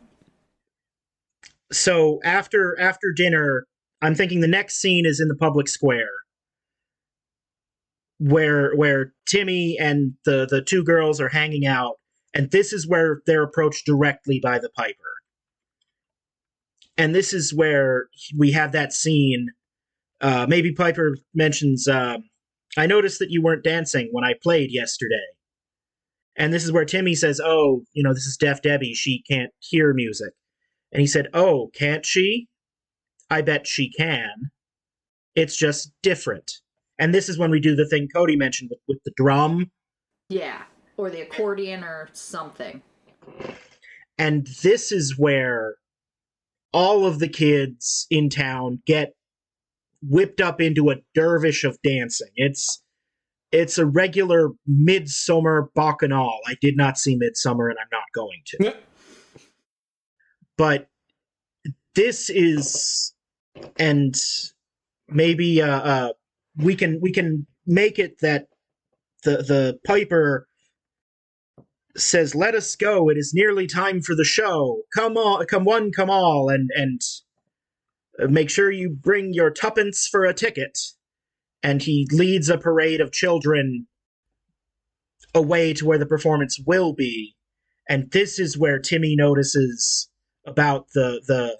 Speaker 1: So after dinner, I'm thinking the next scene is in the public square, where Timmy and the 2 girls are hanging out, and this is where they're approached directly by the Piper. And this is where we have that scene. Maybe Piper mentions, I noticed that you weren't dancing when I played yesterday. And this is where Timmy says, oh, this is Deaf Debbie. She can't hear music. And he said, oh, can't she? I bet she can. It's just different. And this is when we do the thing Cody mentioned with the drum.
Speaker 3: Yeah, or the accordion or something.
Speaker 1: And this is where all of the kids in town get whipped up into a dervish of dancing. It's a regular midsummer bacchanal. I did not see Midsummer, and I'm not going to. But this is, and maybe we can make it that the Piper says, "Let us go. It is nearly time for the show. Come on, come one, come all, and make sure you bring your tuppence for a ticket." And he leads a parade of children away to where the performance will be. And this is where Timmy notices about the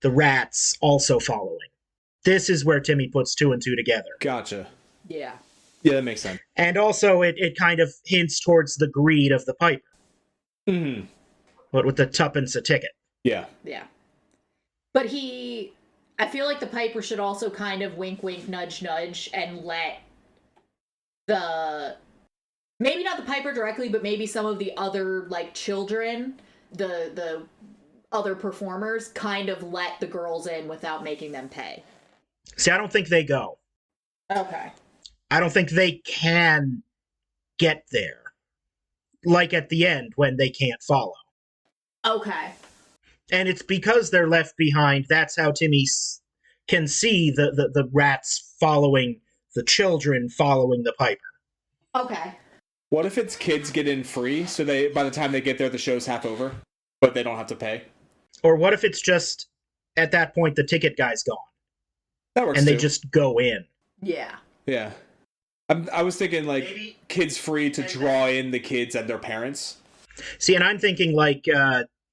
Speaker 1: rats also following. This is where Timmy puts 2 and 2 together.
Speaker 2: Gotcha.
Speaker 3: Yeah.
Speaker 2: Yeah, that makes sense.
Speaker 1: And also it kind of hints towards the greed of the Piper.
Speaker 2: Mm-hmm.
Speaker 1: But with the tuppence a ticket.
Speaker 2: Yeah.
Speaker 3: Yeah. But I feel like the Piper should also kind of wink, wink, nudge, nudge, and let maybe not the Piper directly, but maybe some of the other, like, children, the other performers, kind of let the girls in without making them pay.
Speaker 1: See, I don't think they go.
Speaker 3: Okay.
Speaker 1: I don't think they can get there. Like at the end when they can't follow.
Speaker 3: Okay.
Speaker 1: And it's because they're left behind. That's how Timmy can see the rats following the children, following the Piper.
Speaker 3: Okay.
Speaker 2: What if it's kids get in free, so by the time they get there, the show's half over, but they don't have to pay?
Speaker 1: Or what if it's just, at that point, the ticket guy's gone?
Speaker 2: That works,
Speaker 1: and they
Speaker 2: too.
Speaker 1: just go in.
Speaker 3: Yeah.
Speaker 2: Yeah. I was thinking, like, maybe kids free to draw in the kids and their parents.
Speaker 1: See, and I'm thinking, like,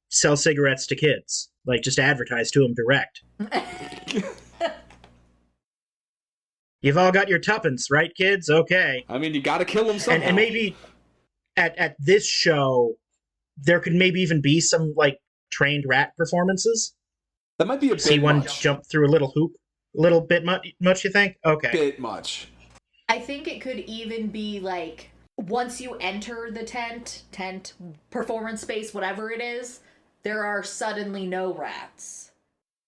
Speaker 1: sell cigarettes to kids. Like, just advertise to them direct. You've all got your tuppence, right, kids? Okay.
Speaker 2: I mean, you gotta kill them somehow.
Speaker 1: And maybe at this show, there could maybe even be some, like, trained rat performances.
Speaker 2: That might be a bit
Speaker 1: See one
Speaker 2: much.
Speaker 1: Jump through a little hoop. A little bit much, you think? Okay.
Speaker 2: Bit much.
Speaker 3: I think it could even be, like, once you enter the tent, performance space, whatever it is, there are suddenly no rats.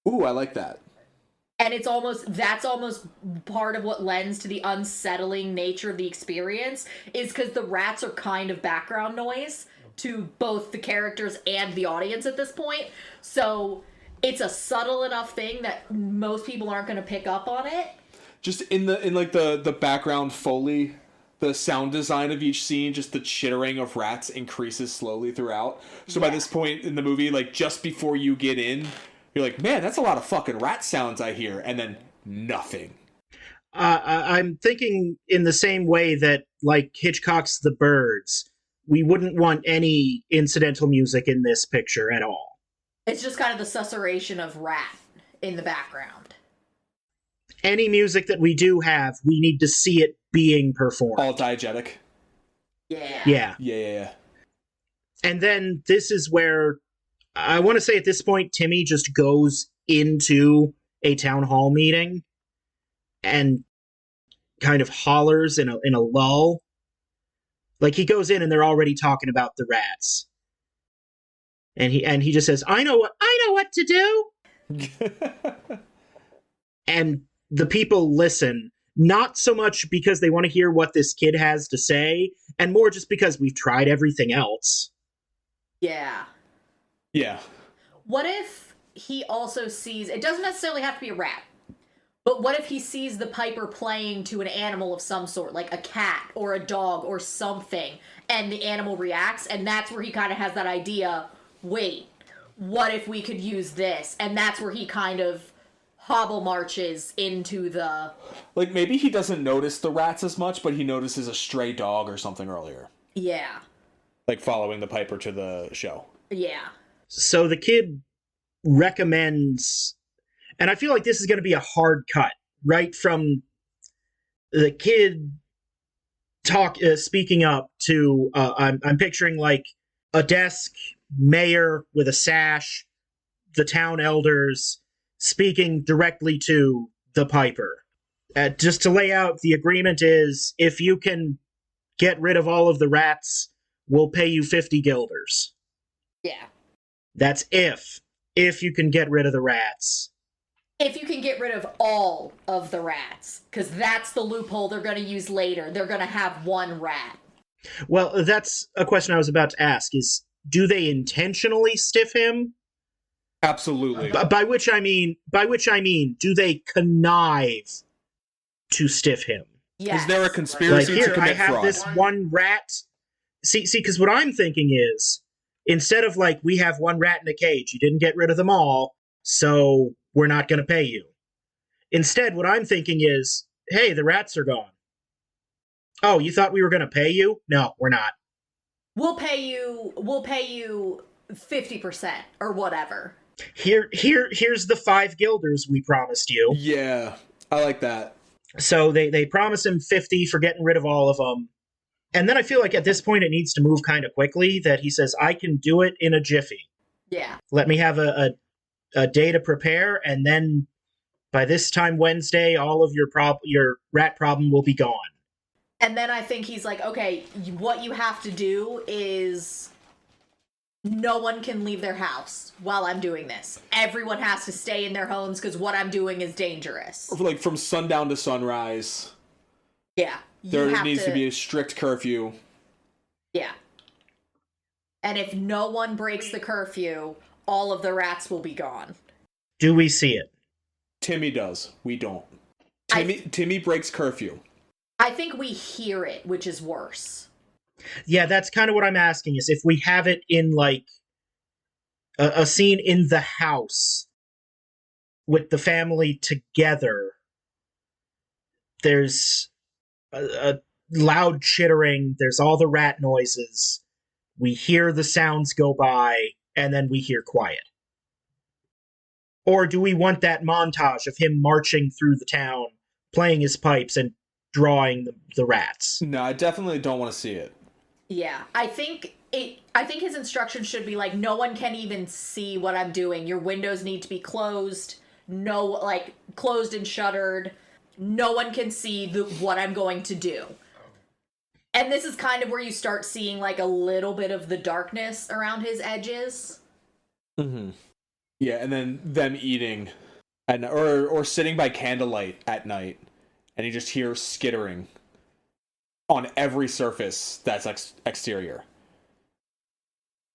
Speaker 2: Ooh, I like that.
Speaker 3: And that's almost part of what lends to the unsettling nature of the experience, is because the rats are kind of background noise to both the characters and the audience at this point. So it's a subtle enough thing that most people aren't going to pick up on it.
Speaker 2: Just in the background Foley, the sound design of each scene, just the chittering of rats increases slowly throughout. So by this point in the movie, like, just before you get in, you're like, man, that's a lot of fucking rat sounds I hear, and then nothing.
Speaker 1: I'm thinking in the same way that, like, Hitchcock's The Birds, we wouldn't want any incidental music in this picture at all.
Speaker 3: It's just kind of the susurration of rat in the background.
Speaker 1: Any music that we do have, we need to see it being performed.
Speaker 2: All diegetic.
Speaker 3: Yeah.
Speaker 1: Yeah.
Speaker 2: Yeah.
Speaker 1: And then this is where I want to say at this point, Timmy just goes into a town hall meeting and kind of hollers in a lull. Like he goes in and they're already talking about the rats. And he just says, I know what to do. And the people listen, not so much because they want to hear what this kid has to say, and more just because we've tried everything else.
Speaker 3: Yeah.
Speaker 2: Yeah.
Speaker 3: What if he also sees, it doesn't necessarily have to be a rat, but what if he sees the piper playing to an animal of some sort, like a cat or a dog or something, and the animal reacts, and that's where he kind of has that idea, wait, what if we could use this? And that's where he kind of hobble marches into the...
Speaker 2: Like, maybe he doesn't notice the rats as much, but he notices a stray dog or something earlier.
Speaker 3: Yeah.
Speaker 2: Like, following the piper to the show.
Speaker 3: Yeah.
Speaker 1: So the kid recommends, and I feel like this is going to be a hard cut, right from the kid speaking up to, I'm picturing like a desk, mayor with a sash, the town elders speaking directly to the piper. Just to lay out, the agreement is if you can get rid of all of the rats, we'll pay you 50 guilders.
Speaker 3: Yeah.
Speaker 1: That's if you can get rid of the rats.
Speaker 3: If you can get rid of all of the rats, because that's the loophole they're going to use later. They're going to have one rat.
Speaker 1: Well, that's a question I was about to ask, is do they intentionally stiff him?
Speaker 2: Absolutely.
Speaker 1: By which I mean, do they connive to stiff him?
Speaker 3: Yes.
Speaker 2: Is there a conspiracy
Speaker 1: Like, here,
Speaker 2: to commit
Speaker 1: I have
Speaker 2: fraud?
Speaker 1: this one rat. See, because what I'm thinking is, instead of like, we have one rat in a cage, you didn't get rid of them all, so we're not going to pay you. Instead, what I'm thinking is, hey, the rats are gone. Oh, you thought we were going to pay you? No, we're not.
Speaker 3: We'll pay you 50% or whatever.
Speaker 1: Here's the 5 guilders we promised you.
Speaker 2: Yeah, I like that.
Speaker 1: So they promise him 50 for getting rid of all of them. And then I feel like at this point it needs to move kind of quickly, that he says, I can do it in a jiffy.
Speaker 3: Yeah.
Speaker 1: Let me have a day to prepare, and then by this time Wednesday, all of your rat problem will be gone.
Speaker 3: And then I think he's like, okay, what you have to do is no one can leave their house while I'm doing this. Everyone has to stay in their homes because what I'm doing is dangerous.
Speaker 2: Like, from sundown to sunrise.
Speaker 3: Yeah.
Speaker 2: There needs to be a strict curfew.
Speaker 3: Yeah. And if no one breaks the curfew, all of the rats will be gone.
Speaker 1: Do we see it?
Speaker 2: Timmy does. We don't. Timmy breaks curfew.
Speaker 3: I think we hear it, which is worse.
Speaker 1: Yeah, that's kind of what I'm asking, is if we have it in, like, a scene in the house with the family together, there's a loud chittering, there's all the rat noises, we hear the sounds go by, and then we hear quiet. Or do we want that montage of him marching through the town, playing his pipes, and drawing the rats?
Speaker 2: No, I definitely don't want to see it.
Speaker 3: Yeah, I think his instructions should be like, no one can even see what I'm doing. Your windows need to be closed. No, like, closed and shuttered. No one can see what I'm going to do. And this is kind of where you start seeing, like, a little bit of the darkness around his edges.
Speaker 2: Mm-hmm. Yeah, and then them eating, or sitting by candlelight at night, and you just hear skittering on every surface that's exterior.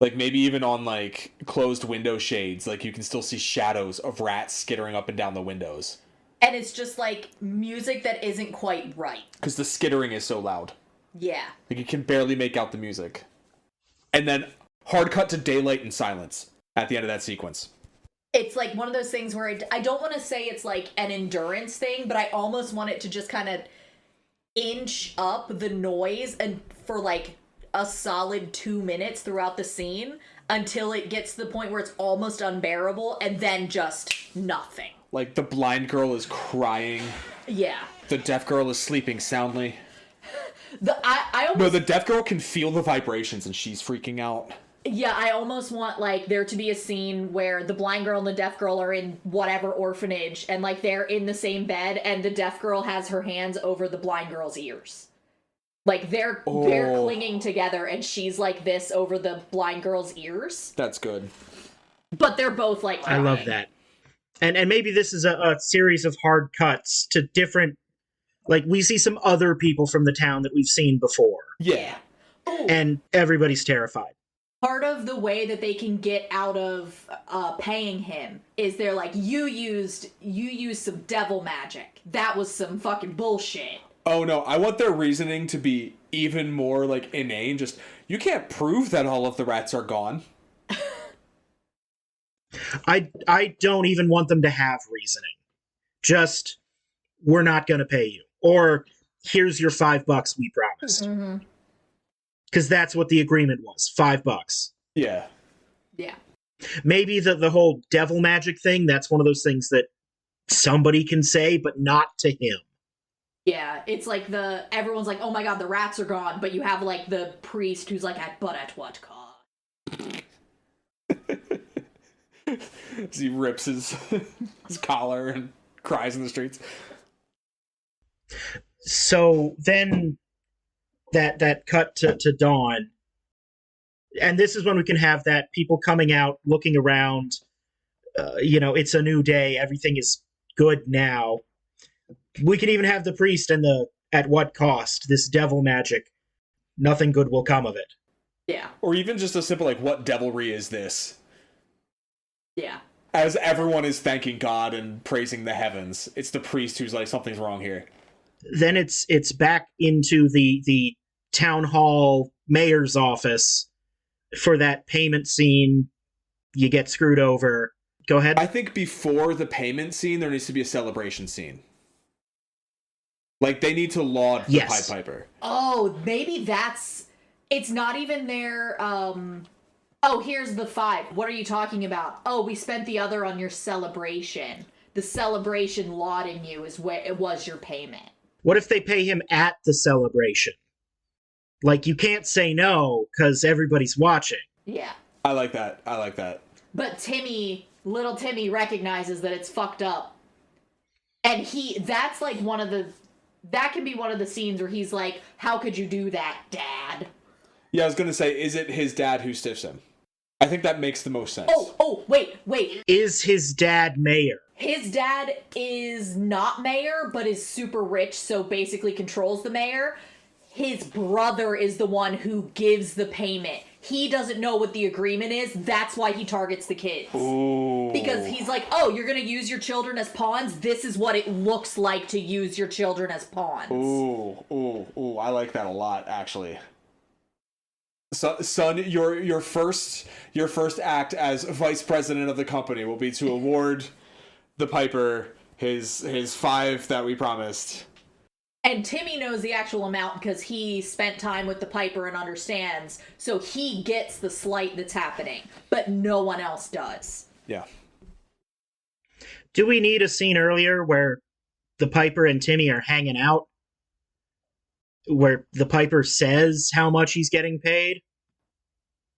Speaker 2: Like, maybe even on, like, closed window shades, like, you can still see shadows of rats skittering up and down the windows.
Speaker 3: And it's just, like, music that isn't quite right.
Speaker 2: Because the skittering is so loud.
Speaker 3: Yeah.
Speaker 2: Like, you can barely make out the music. And then, hard cut to daylight and silence at the end of that sequence.
Speaker 3: It's, like, one of those things where I don't want to say it's, like, an endurance thing, but I almost want it to just kind of inch up the noise and for, like, a solid 2 minutes throughout the scene until it gets to the point where it's almost unbearable, and then just nothing.
Speaker 2: Like, the blind girl is crying.
Speaker 3: Yeah.
Speaker 2: The deaf girl is sleeping soundly.
Speaker 3: I
Speaker 2: No,
Speaker 3: almost
Speaker 2: the deaf girl can feel the vibrations and she's freaking out.
Speaker 3: Yeah, I almost want, like, there to be a scene where the blind girl and the deaf girl are in whatever orphanage, and, like, they're in the same bed, and the deaf girl has her hands over the blind girl's ears. Like, they're clinging together, and she's like this over the blind girl's ears.
Speaker 2: That's good.
Speaker 3: But they're both, like, crying.
Speaker 1: I love that. And maybe this is a series of hard cuts to different... Like, we see some other people from the town that we've seen before.
Speaker 2: Yeah.
Speaker 3: Ooh.
Speaker 1: And everybody's terrified.
Speaker 3: Part of the way that they can get out of paying him is they're like, you used some devil magic. That was some fucking bullshit.
Speaker 2: Oh no, I want their reasoning to be even more, like, inane. Just, you can't prove that all of the rats are gone.
Speaker 1: I don't even want them to have reasoning. Just, we're not going to pay you. Or, here's your $5 we promised.
Speaker 3: Mm-hmm.
Speaker 1: Because that's what the agreement was. $5.
Speaker 2: Yeah.
Speaker 3: Yeah.
Speaker 1: Maybe the whole devil magic thing, that's one of those things that somebody can say, but not to him.
Speaker 3: Yeah, it's like everyone's like, oh my god, the rats are gone, but you have, like, the priest who's like, but at what cost?
Speaker 2: As he rips his collar and cries in the streets.
Speaker 1: So then that cut to dawn, and this is when we can have that people coming out, looking around, it's a new day, everything is good now. We can even have the priest and the at what cost, this devil magic, nothing good will come of it.
Speaker 3: Yeah.
Speaker 2: Or even just a simple, like, what devilry is this?
Speaker 3: Yeah.
Speaker 2: As everyone is thanking God and praising the heavens, it's the priest who's like, something's wrong here.
Speaker 1: Then it's back into the town hall mayor's office for that payment scene. You get screwed over. Go ahead.
Speaker 2: I think before the payment scene, there needs to be a celebration scene. Like, they need to laud the Pied Piper.
Speaker 3: Oh, maybe it's not even their, here's the 5. What are you talking about? Oh, we spent the other on your celebration. The celebration lauding you is where it was your payment.
Speaker 1: What if they pay him at the celebration? Like, you can't say no, because everybody's watching.
Speaker 3: Yeah.
Speaker 2: I like that.
Speaker 3: But little Timmy recognizes that it's fucked up. And that's like that can be one of the scenes where he's like, how could you do that, Dad?
Speaker 2: Yeah, I was going to say, is it his dad who stiffs him? I think that makes the most sense.
Speaker 3: Oh, wait.
Speaker 1: Is his dad mayor?
Speaker 3: His dad is not mayor, but is super rich, so basically controls the mayor. His brother is the one who gives the payment. He doesn't know what the agreement is. That's why he targets the kids.
Speaker 2: Ooh.
Speaker 3: Because he's like, oh, you're going to use your children as pawns? This is what it looks like to use your children as pawns.
Speaker 2: Ooh. I like that a lot, actually. So, son, your first act as vice president of the company will be to award the Piper his 5 that we promised.
Speaker 3: And Timmy knows the actual amount because he spent time with the Piper and understands, so he gets the slight that's happening, but no one else does.
Speaker 2: Yeah.
Speaker 1: Do we need a scene earlier where the Piper and Timmy are hanging out? Where the Piper says how much he's getting paid?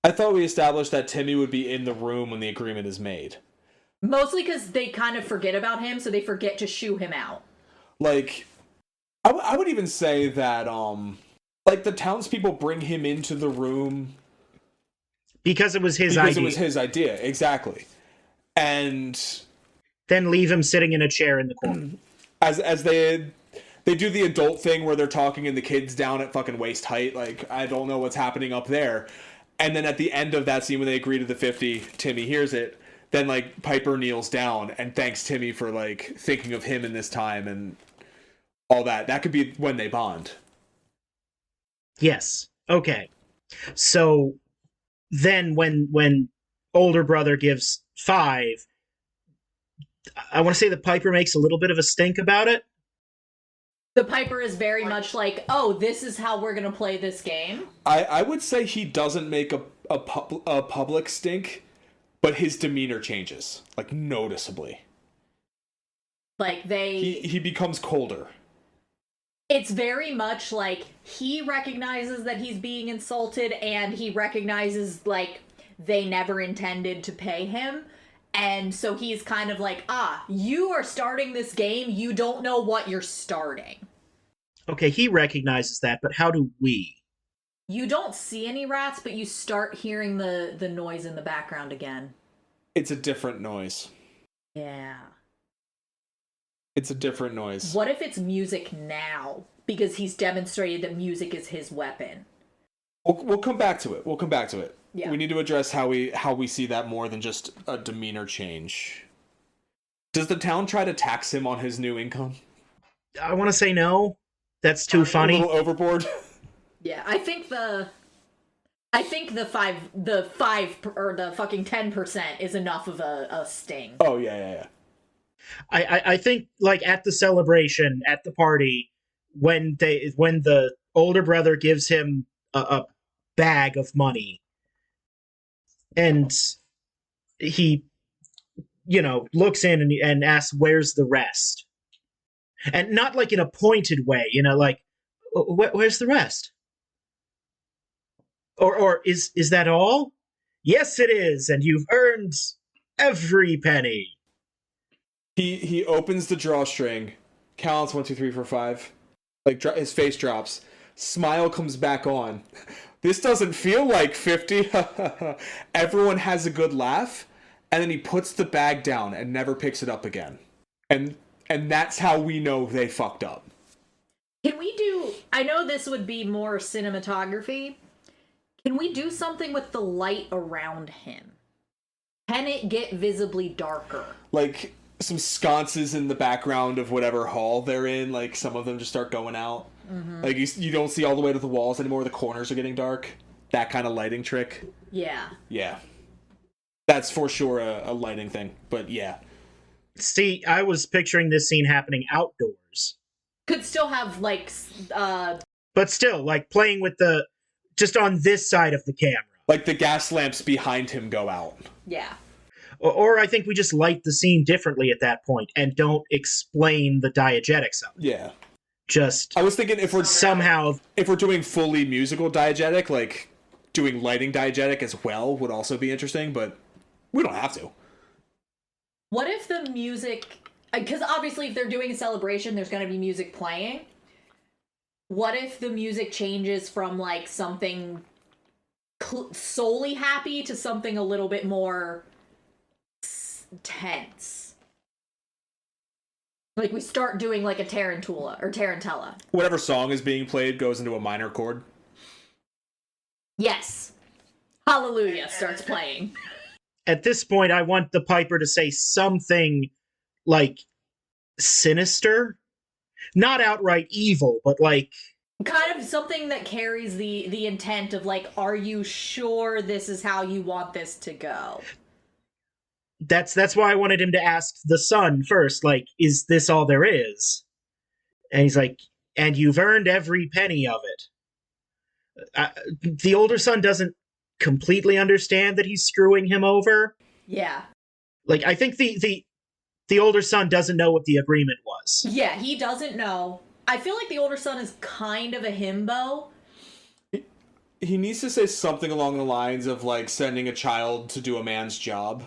Speaker 2: I thought we established that Timmy would be in the room when the agreement is made.
Speaker 3: Mostly because they kind of forget about him, so they forget to shoo him out.
Speaker 2: Like, I would even say that, like, the townspeople bring him into the room
Speaker 1: because it was his idea.
Speaker 2: Because it was his idea, exactly. And
Speaker 1: then leave him sitting in a chair in the corner.
Speaker 2: As they do the adult thing where they're talking and the kid's down at fucking waist height, like, I don't know what's happening up there. And then at the end of that scene when they agree to the 50, Timmy hears it. Then, like, Piper kneels down and thanks Timmy for, like, thinking of him in this time and all that. That could be when they bond.
Speaker 1: Yes. Okay. So then when older brother gives 5, I want to say the Piper makes a little bit of a stink about it.
Speaker 3: The Piper is very much like, oh, this is how we're going to play this game.
Speaker 2: I would say he doesn't make a public stink, but his demeanor changes, like, noticeably.
Speaker 3: Like,
Speaker 2: He becomes colder.
Speaker 3: It's very much like he recognizes that he's being insulted, and he recognizes, like, they never intended to pay him. And so he's kind of like, you are starting this game, you don't know what you're starting.
Speaker 1: Okay, he recognizes that, but how do we?
Speaker 3: You don't see any rats, but you start hearing the noise in the background again.
Speaker 2: It's a different noise.
Speaker 3: Yeah.
Speaker 2: It's a different noise.
Speaker 3: What if it's music now? Because he's demonstrated that music is his weapon.
Speaker 2: We'll come back to it. We'll come back to it.
Speaker 3: Yeah.
Speaker 2: We need to address how we see that more than just a demeanor change. Does the town try to tax him on his new income?
Speaker 1: I want to say no. That's too funny.
Speaker 2: A little overboard.
Speaker 3: Yeah, I think the five or the fucking 10% is enough of a sting.
Speaker 2: Oh yeah.
Speaker 1: I think, like, at the celebration, at the party, when the older brother gives him a bag of money, and he, looks in and asks, "Where's the rest?" And not like in a pointed way, like, "Where's the rest?" Or is that all? Yes, it is, and you've earned every penny.
Speaker 2: He opens the drawstring, counts 1, 2, 3, 4, 5. Like, his face drops. Smile comes back on. This doesn't feel like 50. Everyone has a good laugh, and then he puts the bag down and never picks it up again. And that's how we know they fucked up.
Speaker 3: Can we do... I know this would be more cinematography. Can we do something with the light around him? Can it get visibly darker?
Speaker 2: Like, some sconces in the background of whatever hall they're in, like, some of them just start going out. Mm-hmm. Like, you don't see all the way to the walls anymore, the corners are getting dark. That kind of lighting trick.
Speaker 3: Yeah.
Speaker 2: Yeah. That's for sure a lighting thing, but yeah.
Speaker 1: See, I was picturing this scene happening outdoors.
Speaker 3: Could still have, like,
Speaker 1: But still, like, playing with just on this side of the camera.
Speaker 2: Like, the gas lamps behind him go out.
Speaker 3: Yeah.
Speaker 1: Or I think we just light the scene differently at that point and don't explain the diegetics of it.
Speaker 2: Yeah.
Speaker 1: Just...
Speaker 2: I was thinking if we're doing fully musical diegetic, like, doing lighting diegetic as well would also be interesting, but we don't have to.
Speaker 3: What if the music... Because obviously if they're doing a celebration, there's going to be music playing. What if the music changes from, like, something solely happy to something a little bit more tense? Like, we start doing, like, a tarantella.
Speaker 2: Whatever song is being played goes into a minor chord.
Speaker 3: Yes. Hallelujah starts playing.
Speaker 1: At this point, I want the piper to say something, like, sinister. Not outright evil, but, like...
Speaker 3: Kind of something that carries the intent of, like, are you sure this is how you want this to go?
Speaker 1: That's why I wanted him to ask the son first, like, is this all there is? And he's like, and you've earned every penny of it. The older son doesn't completely understand that he's screwing him over.
Speaker 3: Yeah.
Speaker 1: Like, I think the older son doesn't know what the agreement was.
Speaker 3: Yeah, he doesn't know. I feel like the older son is kind of a himbo.
Speaker 2: He needs to say something along the lines of, like, sending a child to do a man's job.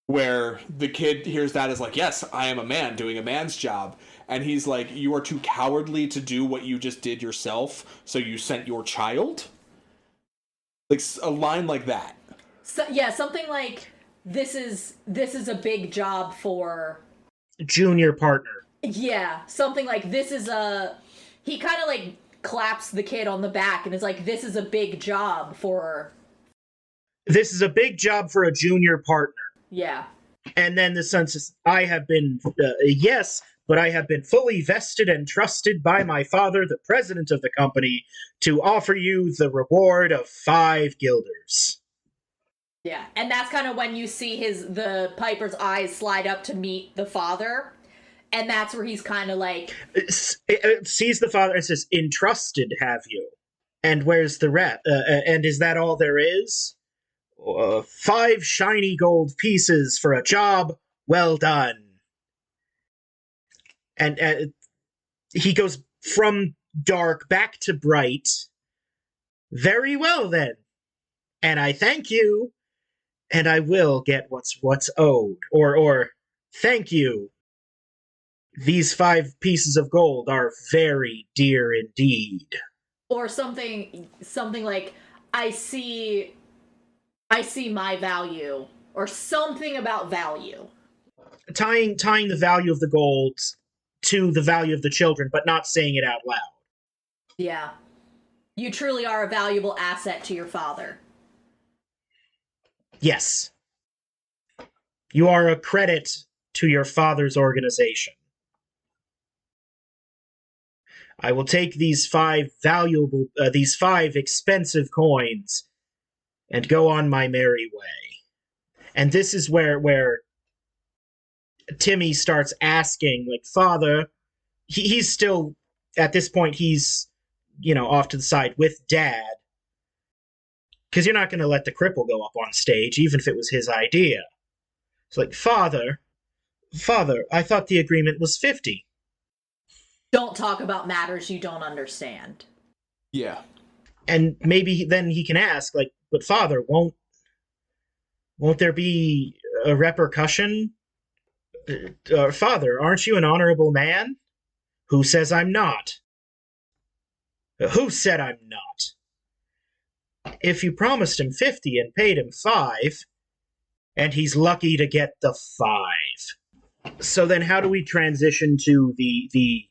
Speaker 2: Where the kid hears that as, like, yes, I am a man doing a man's job. And he's like, you are too cowardly to do what you just did yourself, so you sent your child? Like, a line like that.
Speaker 3: So, yeah, something like, this is a big job for...
Speaker 1: Junior partner.
Speaker 3: Yeah, something like, this is a... He kind of, like, claps the kid on the back and is like, this is a big job for...
Speaker 1: This is a big job for a junior partner.
Speaker 3: Yeah.
Speaker 1: And then the son says, I have been... yes, but I have been fully vested and trusted by my father, the president of the company, to offer you the reward of 5 guilders.
Speaker 3: Yeah, and that's kind of when you see the piper's eyes slide up to meet the father, and that's where he's kind of like...
Speaker 1: sees the father and says, entrusted have you? And where's the rest? And is that all there is? 5 shiny gold pieces for a job well done. And he goes from dark back to bright. Very well then. And I thank you, and I will get what's owed. Or thank you. These 5 pieces of gold are very dear indeed.
Speaker 3: Or something like, I see my value, or something about value.
Speaker 1: Tying the value of the gold to the value of the children, but not saying it out loud.
Speaker 3: Yeah. You truly are a valuable asset to your father.
Speaker 1: Yes. You are a credit to your father's organization. I will take these 5 expensive coins and go on my merry way. And this is where Timmy starts asking, like, Father, he's still, at this point, he's, off to the side with Dad. Because you're not going to let the cripple go up on stage, even if it was his idea. It's like, Father, I thought the agreement was 50.
Speaker 3: Don't talk about matters you don't understand.
Speaker 2: Yeah.
Speaker 1: And maybe then he can ask, like, but Father, won't there be a repercussion? Father, aren't you an honorable man? Who says I'm not? Who said I'm not? If you promised him 50 and paid him 5, and he's lucky to get the 5. So then how do we transition to the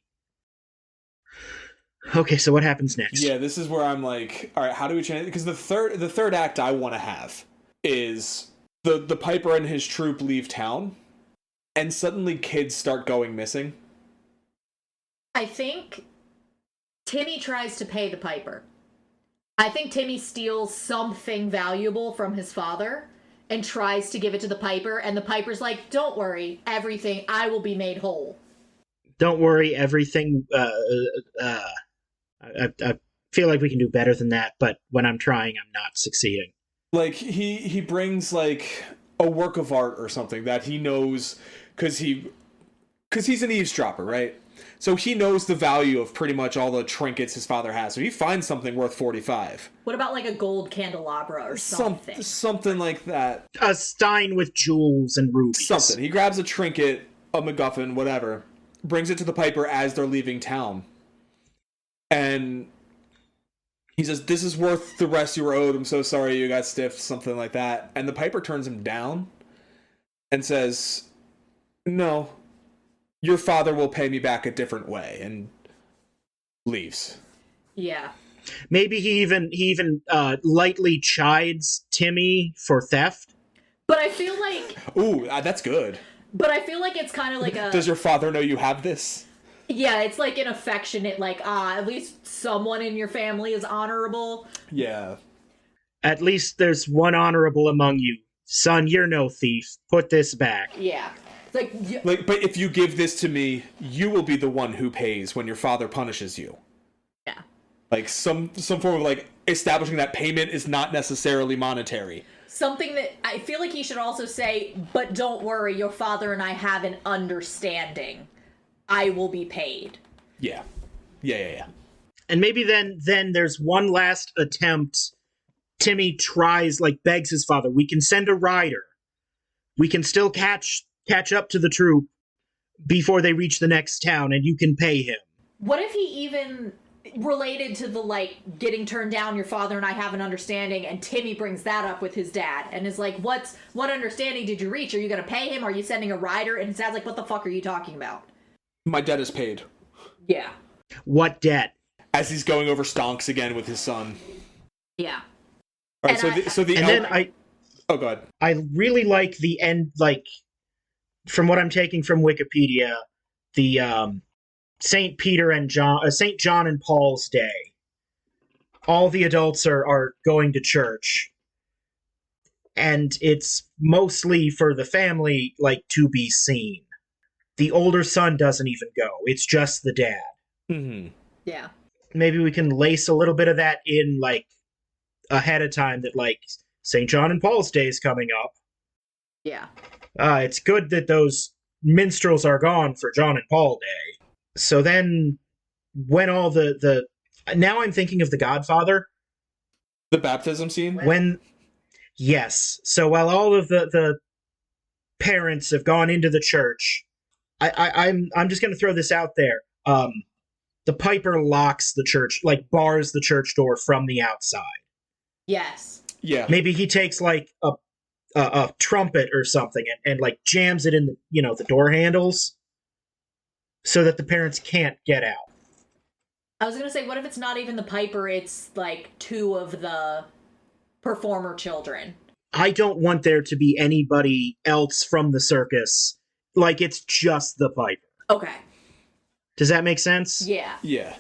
Speaker 1: Okay, so what happens next?
Speaker 2: Yeah, this is where I'm like, all right, how do we change? Because the third act I want to have is the Piper and his troop leave town, and suddenly kids start going missing.
Speaker 3: I think Timmy tries to pay the Piper. I think Timmy steals something valuable from his father and tries to give it to the Piper, and the Piper's like, don't worry, everything, I will be made whole.
Speaker 1: Don't worry, everything, I feel like we can do better than that, but when I'm trying, I'm not succeeding.
Speaker 2: Like, he brings, like, a work of art or something that he knows, because he's an eavesdropper, right? So he knows the value of pretty much all the trinkets his father has. So he finds something worth 45.
Speaker 3: What about, like, a gold candelabra or something?
Speaker 2: Something like that.
Speaker 1: A stein with jewels and rubies.
Speaker 2: Something. He grabs a trinket, a MacGuffin, whatever, brings it to the Piper as they're leaving town. And he says, this is worth the rest you were owed. I'm so sorry you got stiffed, something like that. And the Piper turns him down and says, no, your father will pay me back a different way, and leaves.
Speaker 3: Yeah.
Speaker 1: Maybe he even lightly chides Timmy for theft.
Speaker 3: But I feel like...
Speaker 2: Ooh, that's good.
Speaker 3: But I feel like it's kind of like a...
Speaker 2: Does your father know you have this?
Speaker 3: Yeah, it's like an affectionate, like, at least someone in your family is honorable.
Speaker 2: Yeah.
Speaker 1: At least there's one honorable among you. Son, you're no thief. Put this back.
Speaker 3: Yeah. Like,
Speaker 2: but if you give this to me, you will be the one who pays when your father punishes you.
Speaker 3: Yeah.
Speaker 2: Like, some form of, like, establishing that payment is not necessarily monetary.
Speaker 3: Something that I feel like he should also say, but don't worry, your father and I have an understanding. I will be paid.
Speaker 2: Yeah.
Speaker 1: And maybe then there's one last attempt. Timmy tries, like, begs his father, we can send a rider. We can still catch up to the troop before they reach the next town, and you can pay him.
Speaker 3: What if he even related to the, like, getting turned down, your father and I have an understanding, and Timmy brings that up with his dad, and is like, what understanding did you reach? Are you going to him? Are you sending a rider? And his dad's like, what the fuck are you talking about?
Speaker 2: My debt is paid.
Speaker 3: Yeah.
Speaker 1: What debt?
Speaker 2: As he's going over stonks again with his son.
Speaker 3: Yeah.
Speaker 2: All right, oh, go ahead.
Speaker 1: I really like the end, like, from what I'm taking from Wikipedia, the St. John and Paul's Day. All the adults are going to church, and it's mostly for the family, like, to be seen. The older son doesn't even go. It's just the dad.
Speaker 2: Mm-hmm.
Speaker 3: Yeah.
Speaker 1: Maybe we can lace a little bit of that in, like, ahead of time, that, like, St. John and Paul's Day is coming up.
Speaker 3: Yeah.
Speaker 1: It's good that those minstrels are gone for John and Paul Day. So then when all the now I'm thinking of The Godfather.
Speaker 2: The baptism scene?
Speaker 1: When yes, so while all of the parents have gone into the church, I'm just going to throw this out there. The piper locks the church, like bars the church door from the outside.
Speaker 3: Yes.
Speaker 2: Yeah.
Speaker 1: Maybe he takes like a trumpet or something and like jams it in the door handles so that the parents can't get out.
Speaker 3: I was gonna say, what if it's not even the piper, it's like two of the performer children?
Speaker 1: I don't want there to be anybody else from the circus. Like, it's just the piper.
Speaker 3: Okay.
Speaker 1: Does that make sense?
Speaker 3: Yeah.
Speaker 2: Yeah.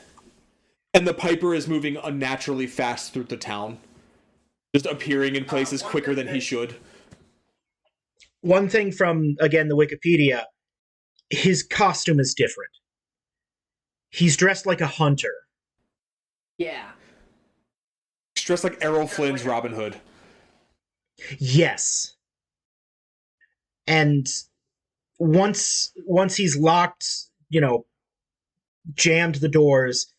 Speaker 2: And the piper is moving unnaturally fast through the town. Just appearing in places quicker than he should.
Speaker 1: One thing from, again, the Wikipedia, his costume is different. He's dressed like a hunter.
Speaker 3: Yeah.
Speaker 2: He's dressed like Errol Flynn's Robin Hood.
Speaker 1: Yes. And once he's locked, jammed the doors,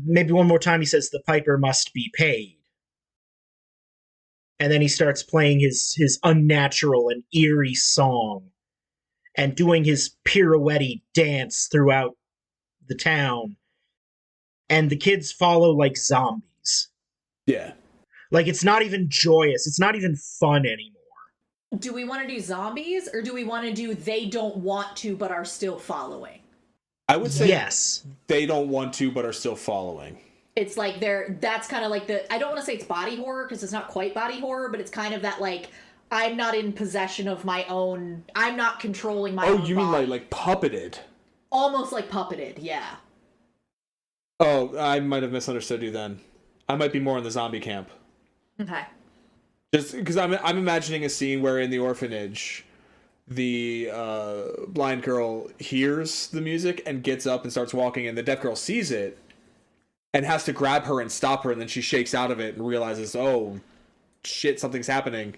Speaker 1: maybe one more time he says the piper must be paid. And then he starts playing his unnatural and eerie song and doing his pirouette dance throughout the town. And the kids follow like zombies.
Speaker 2: Yeah.
Speaker 1: Like, it's not even joyous. It's not even fun anymore.
Speaker 3: Do we want to do zombies, or do we want to do they don't want to but are still following?
Speaker 2: I would say
Speaker 1: yes.
Speaker 2: They don't want to but are still following.
Speaker 3: It's like that's kind of like I don't want to say it's body horror because it's not quite body horror, but it's kind of that like, I'm not in possession of my own, I'm not controlling my own
Speaker 2: Oh, you
Speaker 3: body.
Speaker 2: mean like puppeted?
Speaker 3: Almost like puppeted, yeah.
Speaker 2: Oh, I might have misunderstood you then. I might be more in the zombie camp.
Speaker 3: Okay.
Speaker 2: Just because I'm imagining a scene where in the orphanage, the blind girl hears the music and gets up and starts walking, and the deaf girl sees it and has to grab her and stop her, and then she shakes out of it and realizes, oh, shit, something's happening.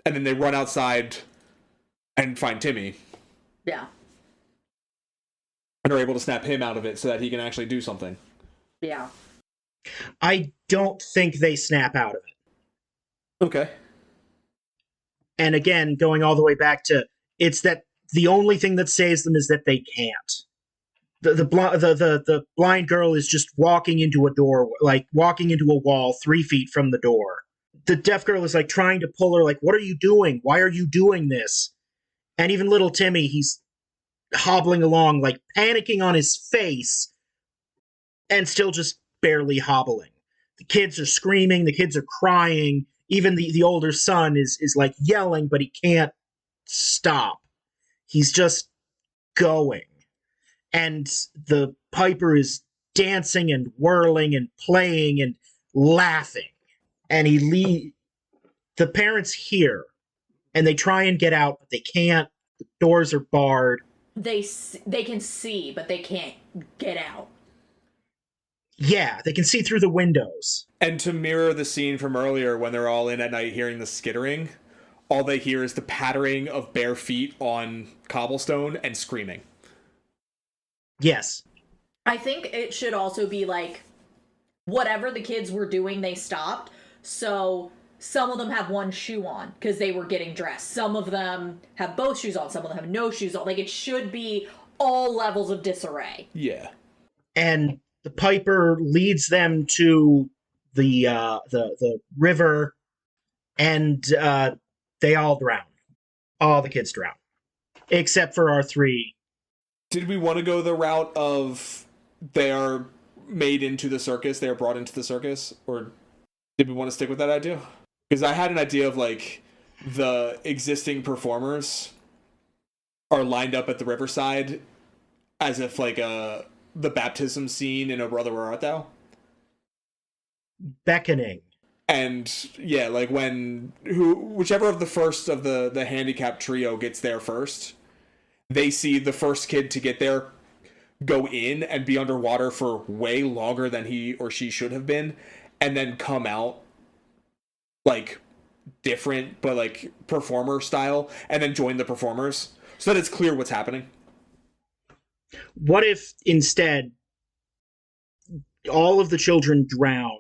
Speaker 2: And then they run outside and find Timmy.
Speaker 3: Yeah.
Speaker 2: And are able to snap him out of it so that he can actually do something.
Speaker 3: Yeah.
Speaker 1: I don't think they snap out of it.
Speaker 2: Okay.
Speaker 1: And again, going all the way back to, it's that the only thing that saves them is that they can't. The blind girl is just walking into a door, like walking into a wall 3 feet from the door. The deaf girl is like trying to pull her, like, what are you doing? Why are you doing this? And even little Timmy, he's hobbling along, like panicking on his face, and still just barely hobbling. The kids are screaming, the kids are crying. Even the older son is like yelling, but he can't stop. He's just going. And the piper is dancing and whirling and playing and laughing. And the parents hear, and they try and get out, but they can't. The doors are barred.
Speaker 3: They can see, but they can't get out.
Speaker 1: Yeah, they can see through the windows.
Speaker 2: And to mirror the scene from earlier when they're all in at night hearing the skittering, all they hear is the pattering of bare feet on cobblestone and screaming.
Speaker 1: Yes.
Speaker 3: I think it should also be like, whatever the kids were doing, they stopped. So some of them have one shoe on because they were getting dressed. Some of them have both shoes on. Some of them have no shoes on. Like, it should be all levels of disarray.
Speaker 2: Yeah.
Speaker 1: And the piper leads them to the river, and they all drown. All the kids drown, except for our three.
Speaker 2: Did we want to go the route of they are made into the circus, they are brought into the circus, or did we want to stick with that idea? Because I had an idea of like the existing performers are lined up at the riverside as if like the baptism scene in O Brother Where Art Thou?
Speaker 1: Beckoning.
Speaker 2: And yeah, like whichever of the first of the handicapped trio gets there first, they see the first kid to get there go in and be underwater for way longer than he or she should have been, and then come out like different but like performer style, and then join the performers so that it's clear what's happening.
Speaker 1: What if instead all of the children drown,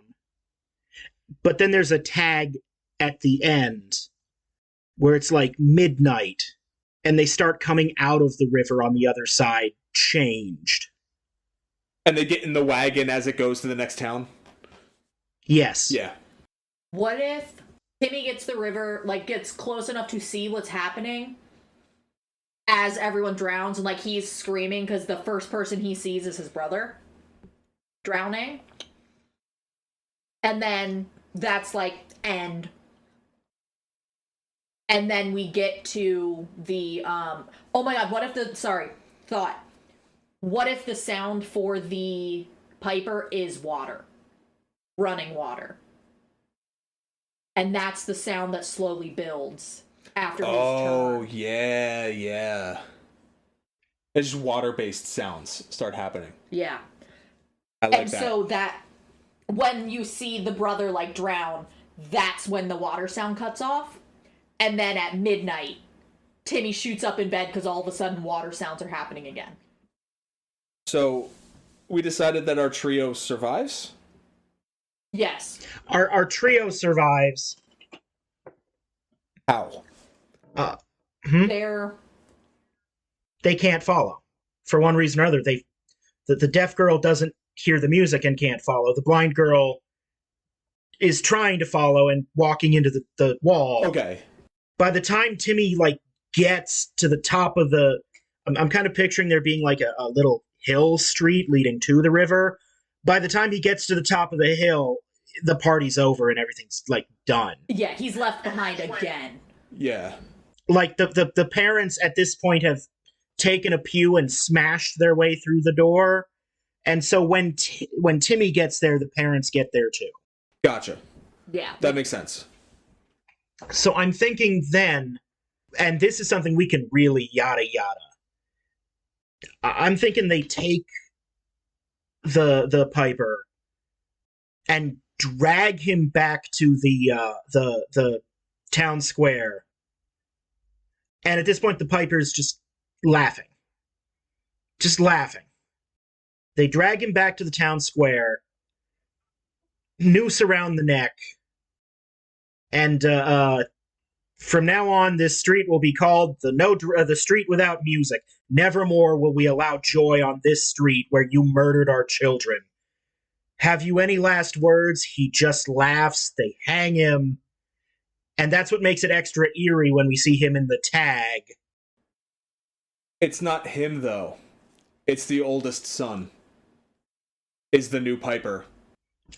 Speaker 1: but then there's a tag at the end where it's like midnight and they start coming out of the river on the other side changed?
Speaker 2: And they get in the wagon as it goes to the next town?
Speaker 1: Yes.
Speaker 2: Yeah.
Speaker 3: What if Timmy gets the river, like, gets close enough to see what's happening as everyone drowns, and, like, he's screaming because the first person he sees is his brother drowning? And then that's, like, end. And then we get to the, oh my god, what if what if the sound for the Piper is water? Running water. And that's the sound that slowly builds after his turn.
Speaker 2: Oh, yeah. It's just water-based sounds start happening.
Speaker 3: Yeah.
Speaker 2: I like
Speaker 3: and
Speaker 2: that.
Speaker 3: so that, when you see the brother, like, drown, that's when the water sound cuts off. And then at midnight, Timmy shoots up in bed because all of a sudden water sounds are happening again.
Speaker 2: So, we decided that our trio survives?
Speaker 3: Yes.
Speaker 1: Our trio survives.
Speaker 2: How?
Speaker 3: They're...
Speaker 1: They can't follow. For one reason or other, the deaf girl doesn't hear the music and can't follow. The blind girl is trying to follow and walking into the wall.
Speaker 2: Okay.
Speaker 1: By the time Timmy, like, gets to the top of the... I'm kind of picturing there being, like, a little hill street leading to the river. By the time he gets to the top of the hill, the party's over and everything's, like, done.
Speaker 3: Yeah, he's left behind again.
Speaker 2: Yeah.
Speaker 1: Like, the parents at this point have taken a pew and smashed their way through the door. And so when Timmy gets there, the parents get there too.
Speaker 2: Gotcha.
Speaker 3: Yeah.
Speaker 2: That makes sense.
Speaker 1: So I'm thinking then, and this is something we can really yada yada. I'm thinking they take the Piper and drag him back to the town square. And at this point, the Piper's just laughing. Just laughing. They drag him back to the town square, noose around the neck, and from now on, this street will be called the street without music. Nevermore will we allow joy on this street where you murdered our children. Have you any last words? He just laughs. They hang him. And that's what makes it extra eerie when we see him in the tag.
Speaker 2: It's not him, though. It's the oldest son. Is the new Piper.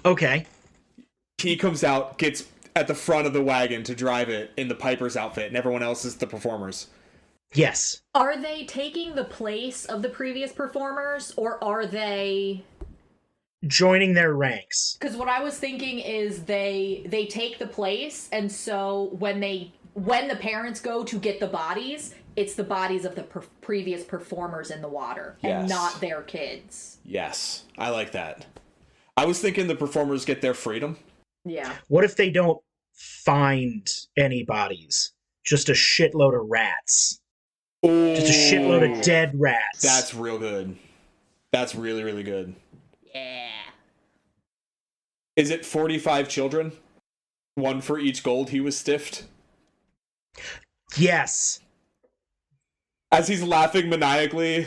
Speaker 1: Okay.
Speaker 2: He comes out, gets at the front of the wagon to drive it in the Piper's outfit, and everyone else is the performers.
Speaker 1: Yes.
Speaker 3: Are they taking the place of the previous performers, or are they
Speaker 1: joining their ranks?
Speaker 3: Because what I was thinking is they take the place, and so when the parents go to get the bodies, it's the bodies of the previous performers in the water, and not their kids.
Speaker 2: Yes, I like that. I was thinking the performers get their freedom.
Speaker 3: Yeah.
Speaker 1: What if they don't find any bodies? Just a shitload of rats.
Speaker 2: Ooh,
Speaker 1: just a shitload of dead rats.
Speaker 2: That's real good. That's really, really good.
Speaker 3: Yeah.
Speaker 2: Is it 45 children? One for each gold he was stiffed?
Speaker 1: Yes.
Speaker 2: As he's laughing maniacally,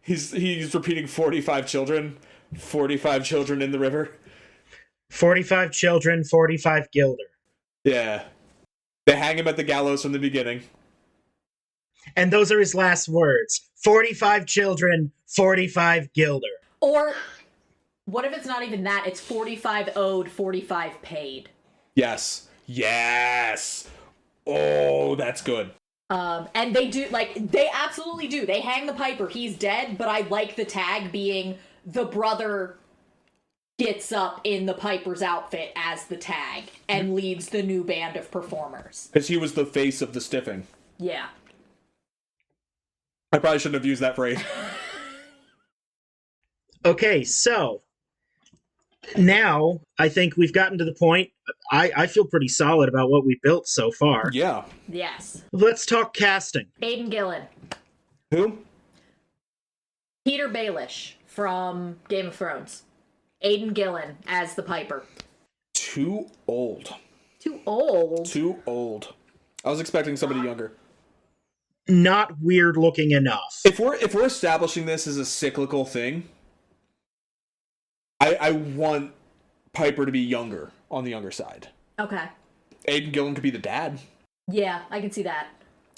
Speaker 2: he's repeating 45 children. 45 children in the river.
Speaker 1: 45 children, 45 Gilder.
Speaker 2: Yeah. They hang him at the gallows from the beginning.
Speaker 1: And those are his last words. 45 children, 45 Gilder.
Speaker 3: Or what if it's not even that? It's 45 owed, 45 paid.
Speaker 2: Yes. Yes. Oh, that's good.
Speaker 3: And they do, like, they absolutely do. They hang the Piper. He's dead, but I like the tag being the brother gets up in the Piper's outfit as the tag and leads the new band of performers.
Speaker 2: Because he was the face of the stiffing.
Speaker 3: Yeah.
Speaker 2: I probably shouldn't have used that phrase.
Speaker 1: Okay, so now I think we've gotten to the point. I feel pretty solid about what we built so far.
Speaker 2: Yeah.
Speaker 3: Yes.
Speaker 1: Let's talk casting.
Speaker 3: Aidan Gillen.
Speaker 2: Who?
Speaker 3: Peter Baelish from Game of Thrones. Aidan Gillen as the Piper.
Speaker 2: Too old.
Speaker 3: Too old?
Speaker 2: Too old. I was expecting somebody younger.
Speaker 1: Not weird looking enough.
Speaker 2: If we're establishing this as a cyclical thing, I want Piper to be younger, on the younger side.
Speaker 3: Okay.
Speaker 2: Aidan Gillen could be the dad.
Speaker 3: Yeah, I can see that.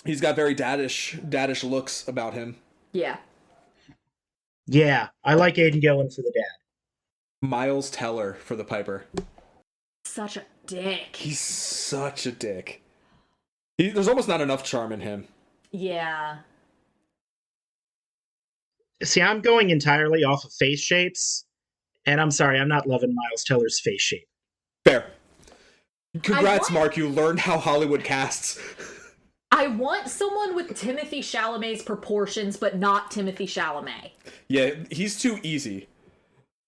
Speaker 2: He's got very daddish looks about him.
Speaker 3: Yeah.
Speaker 1: Yeah, I like Aidan Gillen for the dad.
Speaker 2: Miles Teller for the Piper.
Speaker 3: Such a dick.
Speaker 2: He's such a dick. There's almost not enough charm in him.
Speaker 3: Yeah.
Speaker 1: See, I'm going entirely off of face shapes, and I'm sorry, I'm not loving Miles Teller's face shape.
Speaker 2: Fair. Congrats, Mark. You learned how Hollywood casts.
Speaker 3: I want someone with Timothée Chalamet's proportions, but not Timothée Chalamet.
Speaker 2: Yeah, he's too easy.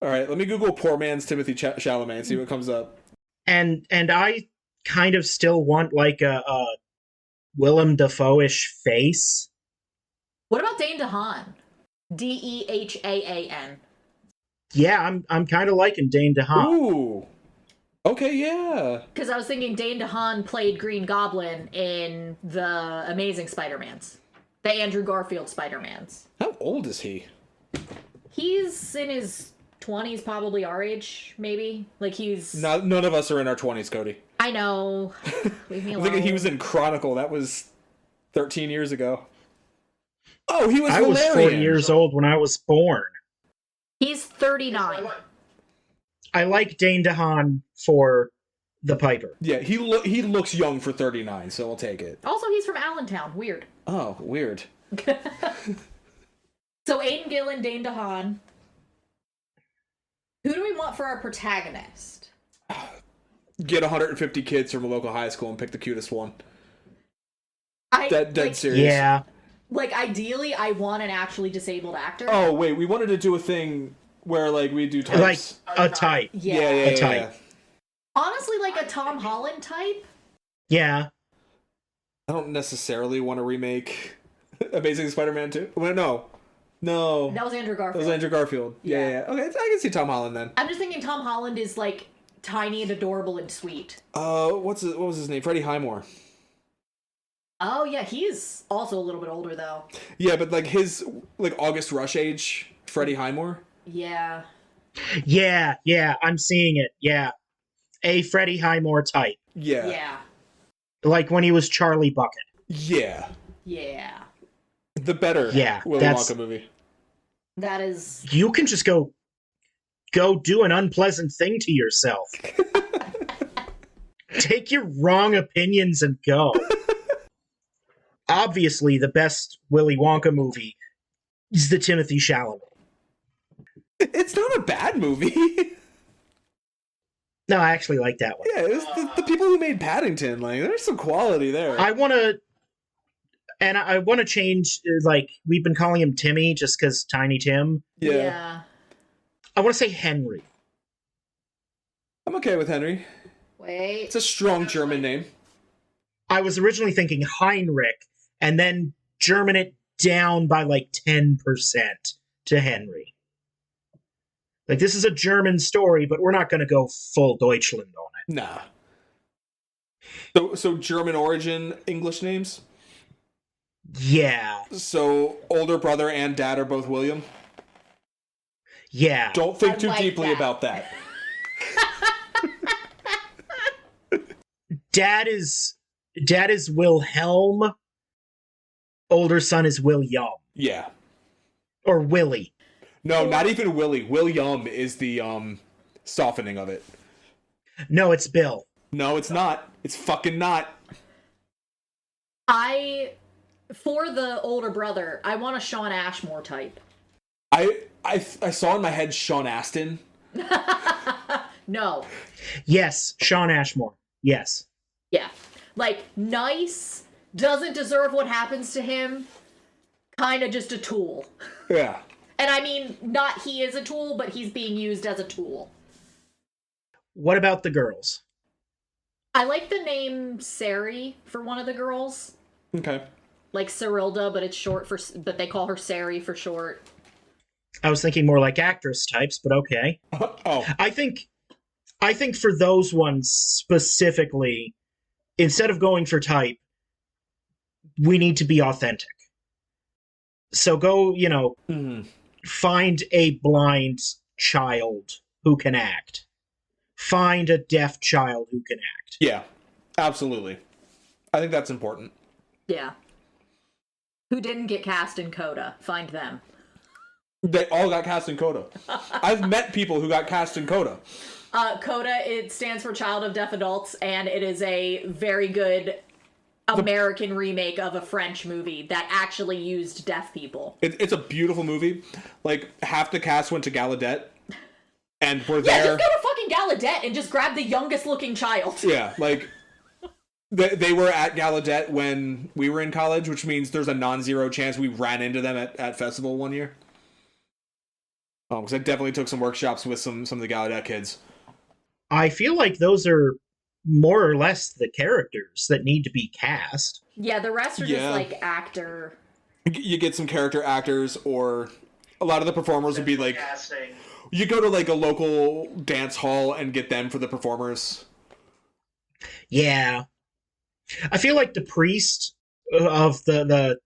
Speaker 2: All right, let me Google poor man's Timothée Chalamet and see what comes up.
Speaker 1: And I kind of still want like a Willem Dafoe-ish face.
Speaker 3: What about Dane DeHaan? Dehaan.
Speaker 1: Yeah, I'm kind of liking Dane DeHaan.
Speaker 2: Ooh. Okay, yeah.
Speaker 3: Because I was thinking Dane DeHaan played Green Goblin in the Amazing Spider-Mans. The Andrew Garfield Spider-Mans.
Speaker 2: How old is he?
Speaker 3: He's in his 20s, probably our age, maybe. Like, he's...
Speaker 2: None of us are in our 20s, Cody.
Speaker 3: I know. Leave me
Speaker 2: I'm
Speaker 3: alone.
Speaker 2: thinking he was in Chronicle. That was 13 years ago. Oh, he was
Speaker 1: I was
Speaker 2: Valerian.
Speaker 1: 40 years old when I was born.
Speaker 3: He's 39.
Speaker 1: I like Dane DeHaan for the Piper.
Speaker 2: Yeah, he looks young for 39, so I'll take it.
Speaker 3: Also, he's from Allentown. Weird.
Speaker 2: Oh, weird.
Speaker 3: So, Aidan Gillen, Dane DeHaan. Who do we want for our protagonist?
Speaker 2: Get 150 kids from a local high school and pick the cutest one. Dead
Speaker 3: like,
Speaker 2: serious.
Speaker 1: Yeah.
Speaker 3: Like, ideally, I want an actually disabled actor.
Speaker 2: Oh, wait, we wanted to do a thing where, like, we do types.
Speaker 1: Like a type.
Speaker 3: Yeah.
Speaker 1: A type.
Speaker 3: Honestly, like a Tom Holland type.
Speaker 1: Yeah.
Speaker 2: I don't necessarily want to remake Amazing Spider-Man 2. Well, no.
Speaker 3: That was Andrew
Speaker 2: That
Speaker 3: Garfield.
Speaker 2: was Andrew Garfield. Yeah. Okay, I can see Tom Holland then.
Speaker 3: I'm just thinking Tom Holland is, like, tiny and adorable and sweet.
Speaker 2: What was his name? Freddie Highmore.
Speaker 3: Oh, yeah, he's also a little bit older, though.
Speaker 2: Yeah, but, like, his, like, August Rush age, Freddie Highmore.
Speaker 3: Yeah.
Speaker 1: Yeah, I'm seeing it. Yeah. A Freddie Highmore type.
Speaker 2: Yeah.
Speaker 3: Yeah.
Speaker 1: Like when he was Charlie Bucket.
Speaker 2: Yeah.
Speaker 3: Yeah.
Speaker 2: The better Willy
Speaker 1: that's-
Speaker 2: Wonka movie.
Speaker 3: That is...
Speaker 1: You can just go do an unpleasant thing to yourself. Take your wrong opinions and go. Obviously, the best Willy Wonka movie is the Timothée Chalamet.
Speaker 2: It's not a bad movie.
Speaker 1: No, I actually like that one.
Speaker 2: Yeah, it was the people who made Paddington. Like, there's some quality there.
Speaker 1: I want to change, like, we've been calling him Timmy just because Tiny Tim.
Speaker 2: Yeah.
Speaker 1: I want to say Henry.
Speaker 2: I'm okay with Henry.
Speaker 3: Wait.
Speaker 2: It's a strong German name.
Speaker 1: I was originally thinking Heinrich, and then German it down by like 10% to Henry. Like, this is a German story, but we're not going to go full Deutschland on it.
Speaker 2: Nah. So German origin English names?
Speaker 1: Yeah.
Speaker 2: So older brother and dad are both William?
Speaker 1: Yeah.
Speaker 2: Don't think
Speaker 3: I
Speaker 2: too
Speaker 3: like
Speaker 2: deeply
Speaker 3: that.
Speaker 2: about that.
Speaker 1: Dad is Wilhelm. Older son is William.
Speaker 2: Yeah.
Speaker 1: Or Willie.
Speaker 2: No, not even Willie. William is the softening of it.
Speaker 1: No, it's Bill.
Speaker 2: No, it's not. It's fucking not.
Speaker 3: For the older brother, I want a Sean Ashmore type.
Speaker 2: I saw in my head Sean Astin.
Speaker 3: No.
Speaker 1: Yes, Sean Ashmore. Yes.
Speaker 3: Yeah. Like, nice, doesn't deserve what happens to him, kind of just a tool.
Speaker 2: Yeah.
Speaker 3: And I mean, not he is a tool, but he's being used as a tool.
Speaker 1: What about the girls?
Speaker 3: I like the name Sari for one of the girls.
Speaker 2: Okay.
Speaker 3: Like Cyrilda, but it's short for, but they call her Sari for short.
Speaker 1: I was thinking more like actress types, but okay.
Speaker 2: Oh,
Speaker 1: I think for those ones specifically, instead of going for type, we need to be authentic. So go, find a blind child who can act. Find a deaf child who can act.
Speaker 2: yeah, absolutely. I think that's important.
Speaker 3: Yeah. Who didn't get cast in Coda? Find them.
Speaker 2: They all got cast in Coda. I've met people who got cast in Coda.
Speaker 3: Coda, it stands for Child of Deaf Adults, and it is a very good American remake of a French movie that actually used deaf people.
Speaker 2: It's a beautiful movie. Like, half the cast went to Gallaudet, and we're
Speaker 3: Yeah,
Speaker 2: there.
Speaker 3: just go to fucking Gallaudet and just grab the youngest looking child.
Speaker 2: Yeah, like, they were at Gallaudet when we were in college, which means there's a non-zero chance we ran into them at festival one year. Because I definitely took some workshops with some of the Gallaudet kids.
Speaker 1: I feel like those are more or less the characters that need to be cast.
Speaker 3: Yeah, the rest are just
Speaker 2: Yeah.
Speaker 3: like actor.
Speaker 2: You get some character actors, or a lot of the performers would be like, you go to like a local dance hall and get them for the performers.
Speaker 1: Yeah. I feel like the priest of the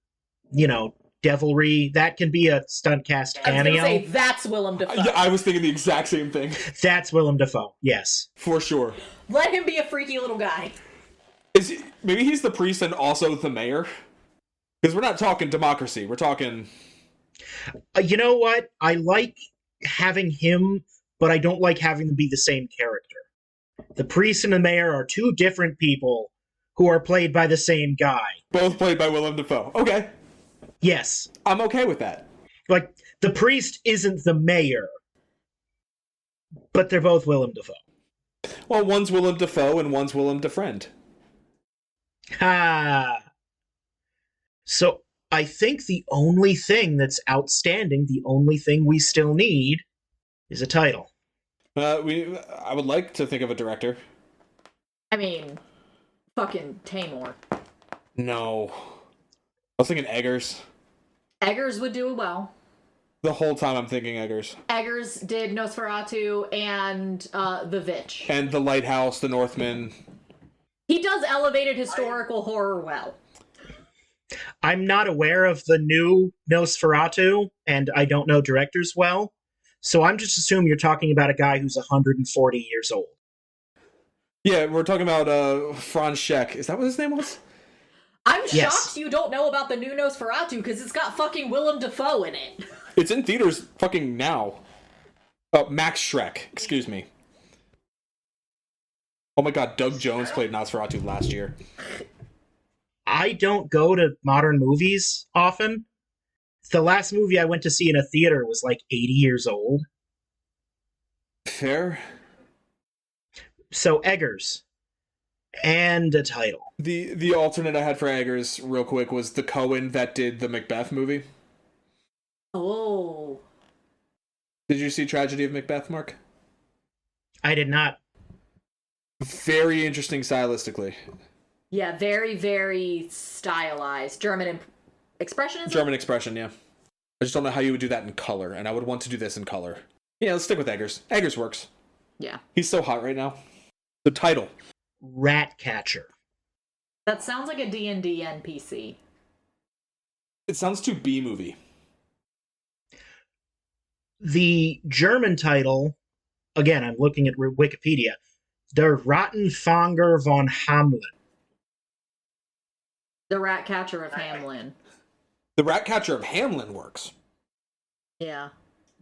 Speaker 1: devilry, that can be a stunt cast
Speaker 3: I was gonna
Speaker 1: cameo.
Speaker 3: say, that's Willem Dafoe.
Speaker 2: Yeah, I was thinking the exact same thing.
Speaker 1: That's Willem Dafoe, yes.
Speaker 2: For sure.
Speaker 3: Let him be a freaky little guy.
Speaker 2: Maybe he's the priest and also the mayor? Because we're not talking democracy. We're talking...
Speaker 1: You know what? I like having him, but I don't like having them be the same character. The priest and the mayor are two different people who are played by the same guy.
Speaker 2: Both played by Willem Dafoe. Okay.
Speaker 1: Yes.
Speaker 2: I'm okay with that.
Speaker 1: Like, the priest isn't the mayor, but they're both Willem Dafoe.
Speaker 2: Well, one's Willem Dafoe and one's Willem Defriend.
Speaker 1: Ha! So, I think the only thing that's outstanding, the only thing we still need, is a title.
Speaker 2: I would like to think of a director.
Speaker 3: I mean, fucking Tamor.
Speaker 2: No. I was thinking Eggers.
Speaker 3: Eggers would do well.
Speaker 2: The whole time I'm thinking Eggers.
Speaker 3: Eggers did Nosferatu and The Vitch.
Speaker 2: And The Lighthouse, The Northman.
Speaker 3: He does elevated historical horror well.
Speaker 1: I'm not aware of the new Nosferatu, and I don't know directors well, so I'm just assuming you're talking about a guy who's 140 years old.
Speaker 2: Yeah, we're talking about Franz Scheck. Is that what his name was?
Speaker 3: I'm
Speaker 1: Yes.
Speaker 3: shocked you don't know about the new Nosferatu because it's got fucking Willem Dafoe in it.
Speaker 2: It's in theaters fucking now. Max Schreck, excuse me. Oh my god, Doug Jones played Nosferatu last year.
Speaker 1: I don't go to modern movies often. The last movie I went to see in a theater was like 80 years old.
Speaker 2: Fair.
Speaker 1: So Eggers. And a title.
Speaker 2: The alternate I had for Eggers, real quick, was the Coen that did the Macbeth movie.
Speaker 3: Oh.
Speaker 2: Did you see Tragedy of Macbeth, Mark?
Speaker 1: I did not.
Speaker 2: Very interesting stylistically.
Speaker 3: Yeah, very, very stylized. German expressionism?
Speaker 2: German expression, yeah. I just don't know how you would do that in color, and I would want to do this in color. Yeah, let's stick with Eggers. Eggers works.
Speaker 3: Yeah.
Speaker 2: He's so hot right now. The title.
Speaker 1: Ratcatcher.
Speaker 3: That sounds like a D&D NPC.
Speaker 2: It sounds too B-movie.
Speaker 1: The German title, again, I'm looking at Wikipedia, Der Rattenfanger von Hamlin.
Speaker 3: The Ratcatcher of Hamlin.
Speaker 2: The Ratcatcher of Hamlin works.
Speaker 3: Yeah.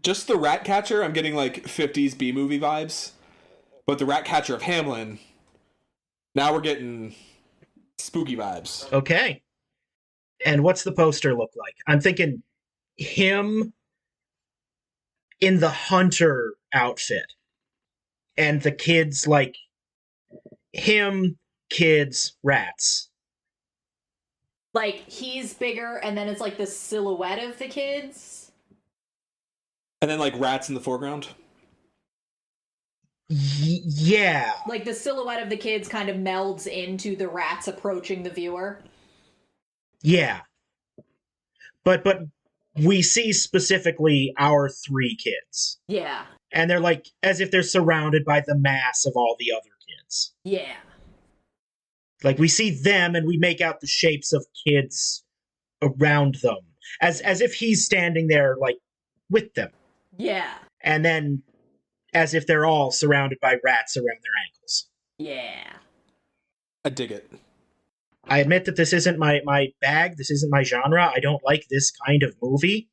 Speaker 2: Just the Ratcatcher, I'm getting like 50s B-movie vibes. But the Ratcatcher of Hamlin, now we're getting spooky vibes.
Speaker 1: Okay. And what's the poster look like? I'm thinking him in the hunter outfit. And the kids, like, him, kids, rats.
Speaker 3: Like, he's bigger, and then it's like the silhouette of the kids.
Speaker 2: And then like rats in the foreground.
Speaker 1: Yeah.
Speaker 3: Like, the silhouette of the kids kind of melds into the rats approaching the viewer.
Speaker 1: Yeah. But we see specifically our 3 kids.
Speaker 3: Yeah.
Speaker 1: And they're like, as if they're surrounded by the mass of all the other kids.
Speaker 3: Yeah.
Speaker 1: Like, we see them and we make out the shapes of kids around them. As if he's standing there, like, with them.
Speaker 3: Yeah.
Speaker 1: And then as if they're all surrounded by rats around their ankles.
Speaker 3: Yeah.
Speaker 2: I dig it.
Speaker 1: I admit that this isn't my bag, this isn't my genre, I don't like this kind of movie.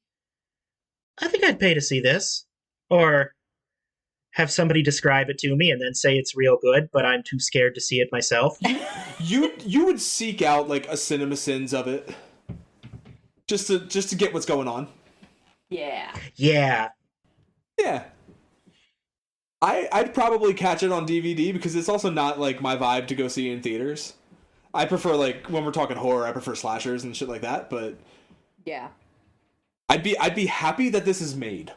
Speaker 1: I think I'd pay to see this. Or have somebody describe it to me and then say it's real good, but I'm too scared to see it myself.
Speaker 2: You would seek out like a CinemaSins of it, just to get what's going on.
Speaker 3: Yeah.
Speaker 1: Yeah.
Speaker 2: Yeah. I'd probably catch it on DVD because it's also not like my vibe to go see in theaters. I prefer, like, when we're talking horror, I prefer slashers and shit like that, but
Speaker 3: Yeah.
Speaker 2: I'd be happy that this is made.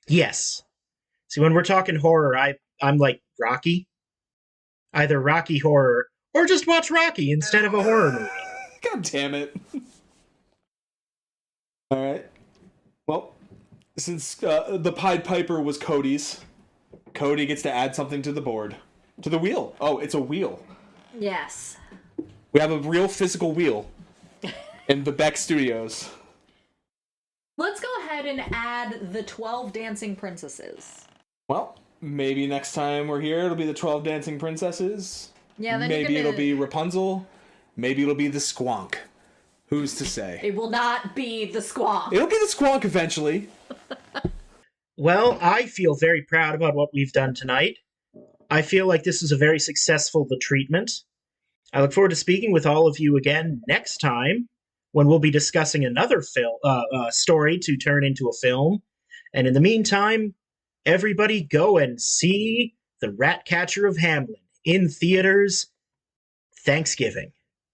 Speaker 1: Yes. See, when we're talking horror, I'm like Rocky. Either Rocky horror, or just watch Rocky instead of a horror movie.
Speaker 2: God damn it. Alright. Well, since the Pied Piper was Cody's, Cody gets to add something to the board. To the wheel. Oh, it's a wheel.
Speaker 3: Yes.
Speaker 2: We have a real physical wheel in the Beck Studios.
Speaker 3: Let's go ahead and add the 12 dancing princesses.
Speaker 2: Well, maybe next time we're here, it'll be the 12 dancing princesses.
Speaker 3: Yeah, then
Speaker 2: maybe
Speaker 3: you're gonna...
Speaker 2: it'll be Rapunzel. Maybe it'll be the Squonk. Who's to say?
Speaker 3: It will not be the Squonk.
Speaker 2: It'll be the Squonk eventually.
Speaker 1: Well, I feel very proud about what we've done tonight. I feel like this was a very successful treatment. I look forward to speaking with all of you again next time, when we'll be discussing another story to turn into a film. And in the meantime, everybody go and see The Ratcatcher of Hamelin in theaters Thanksgiving.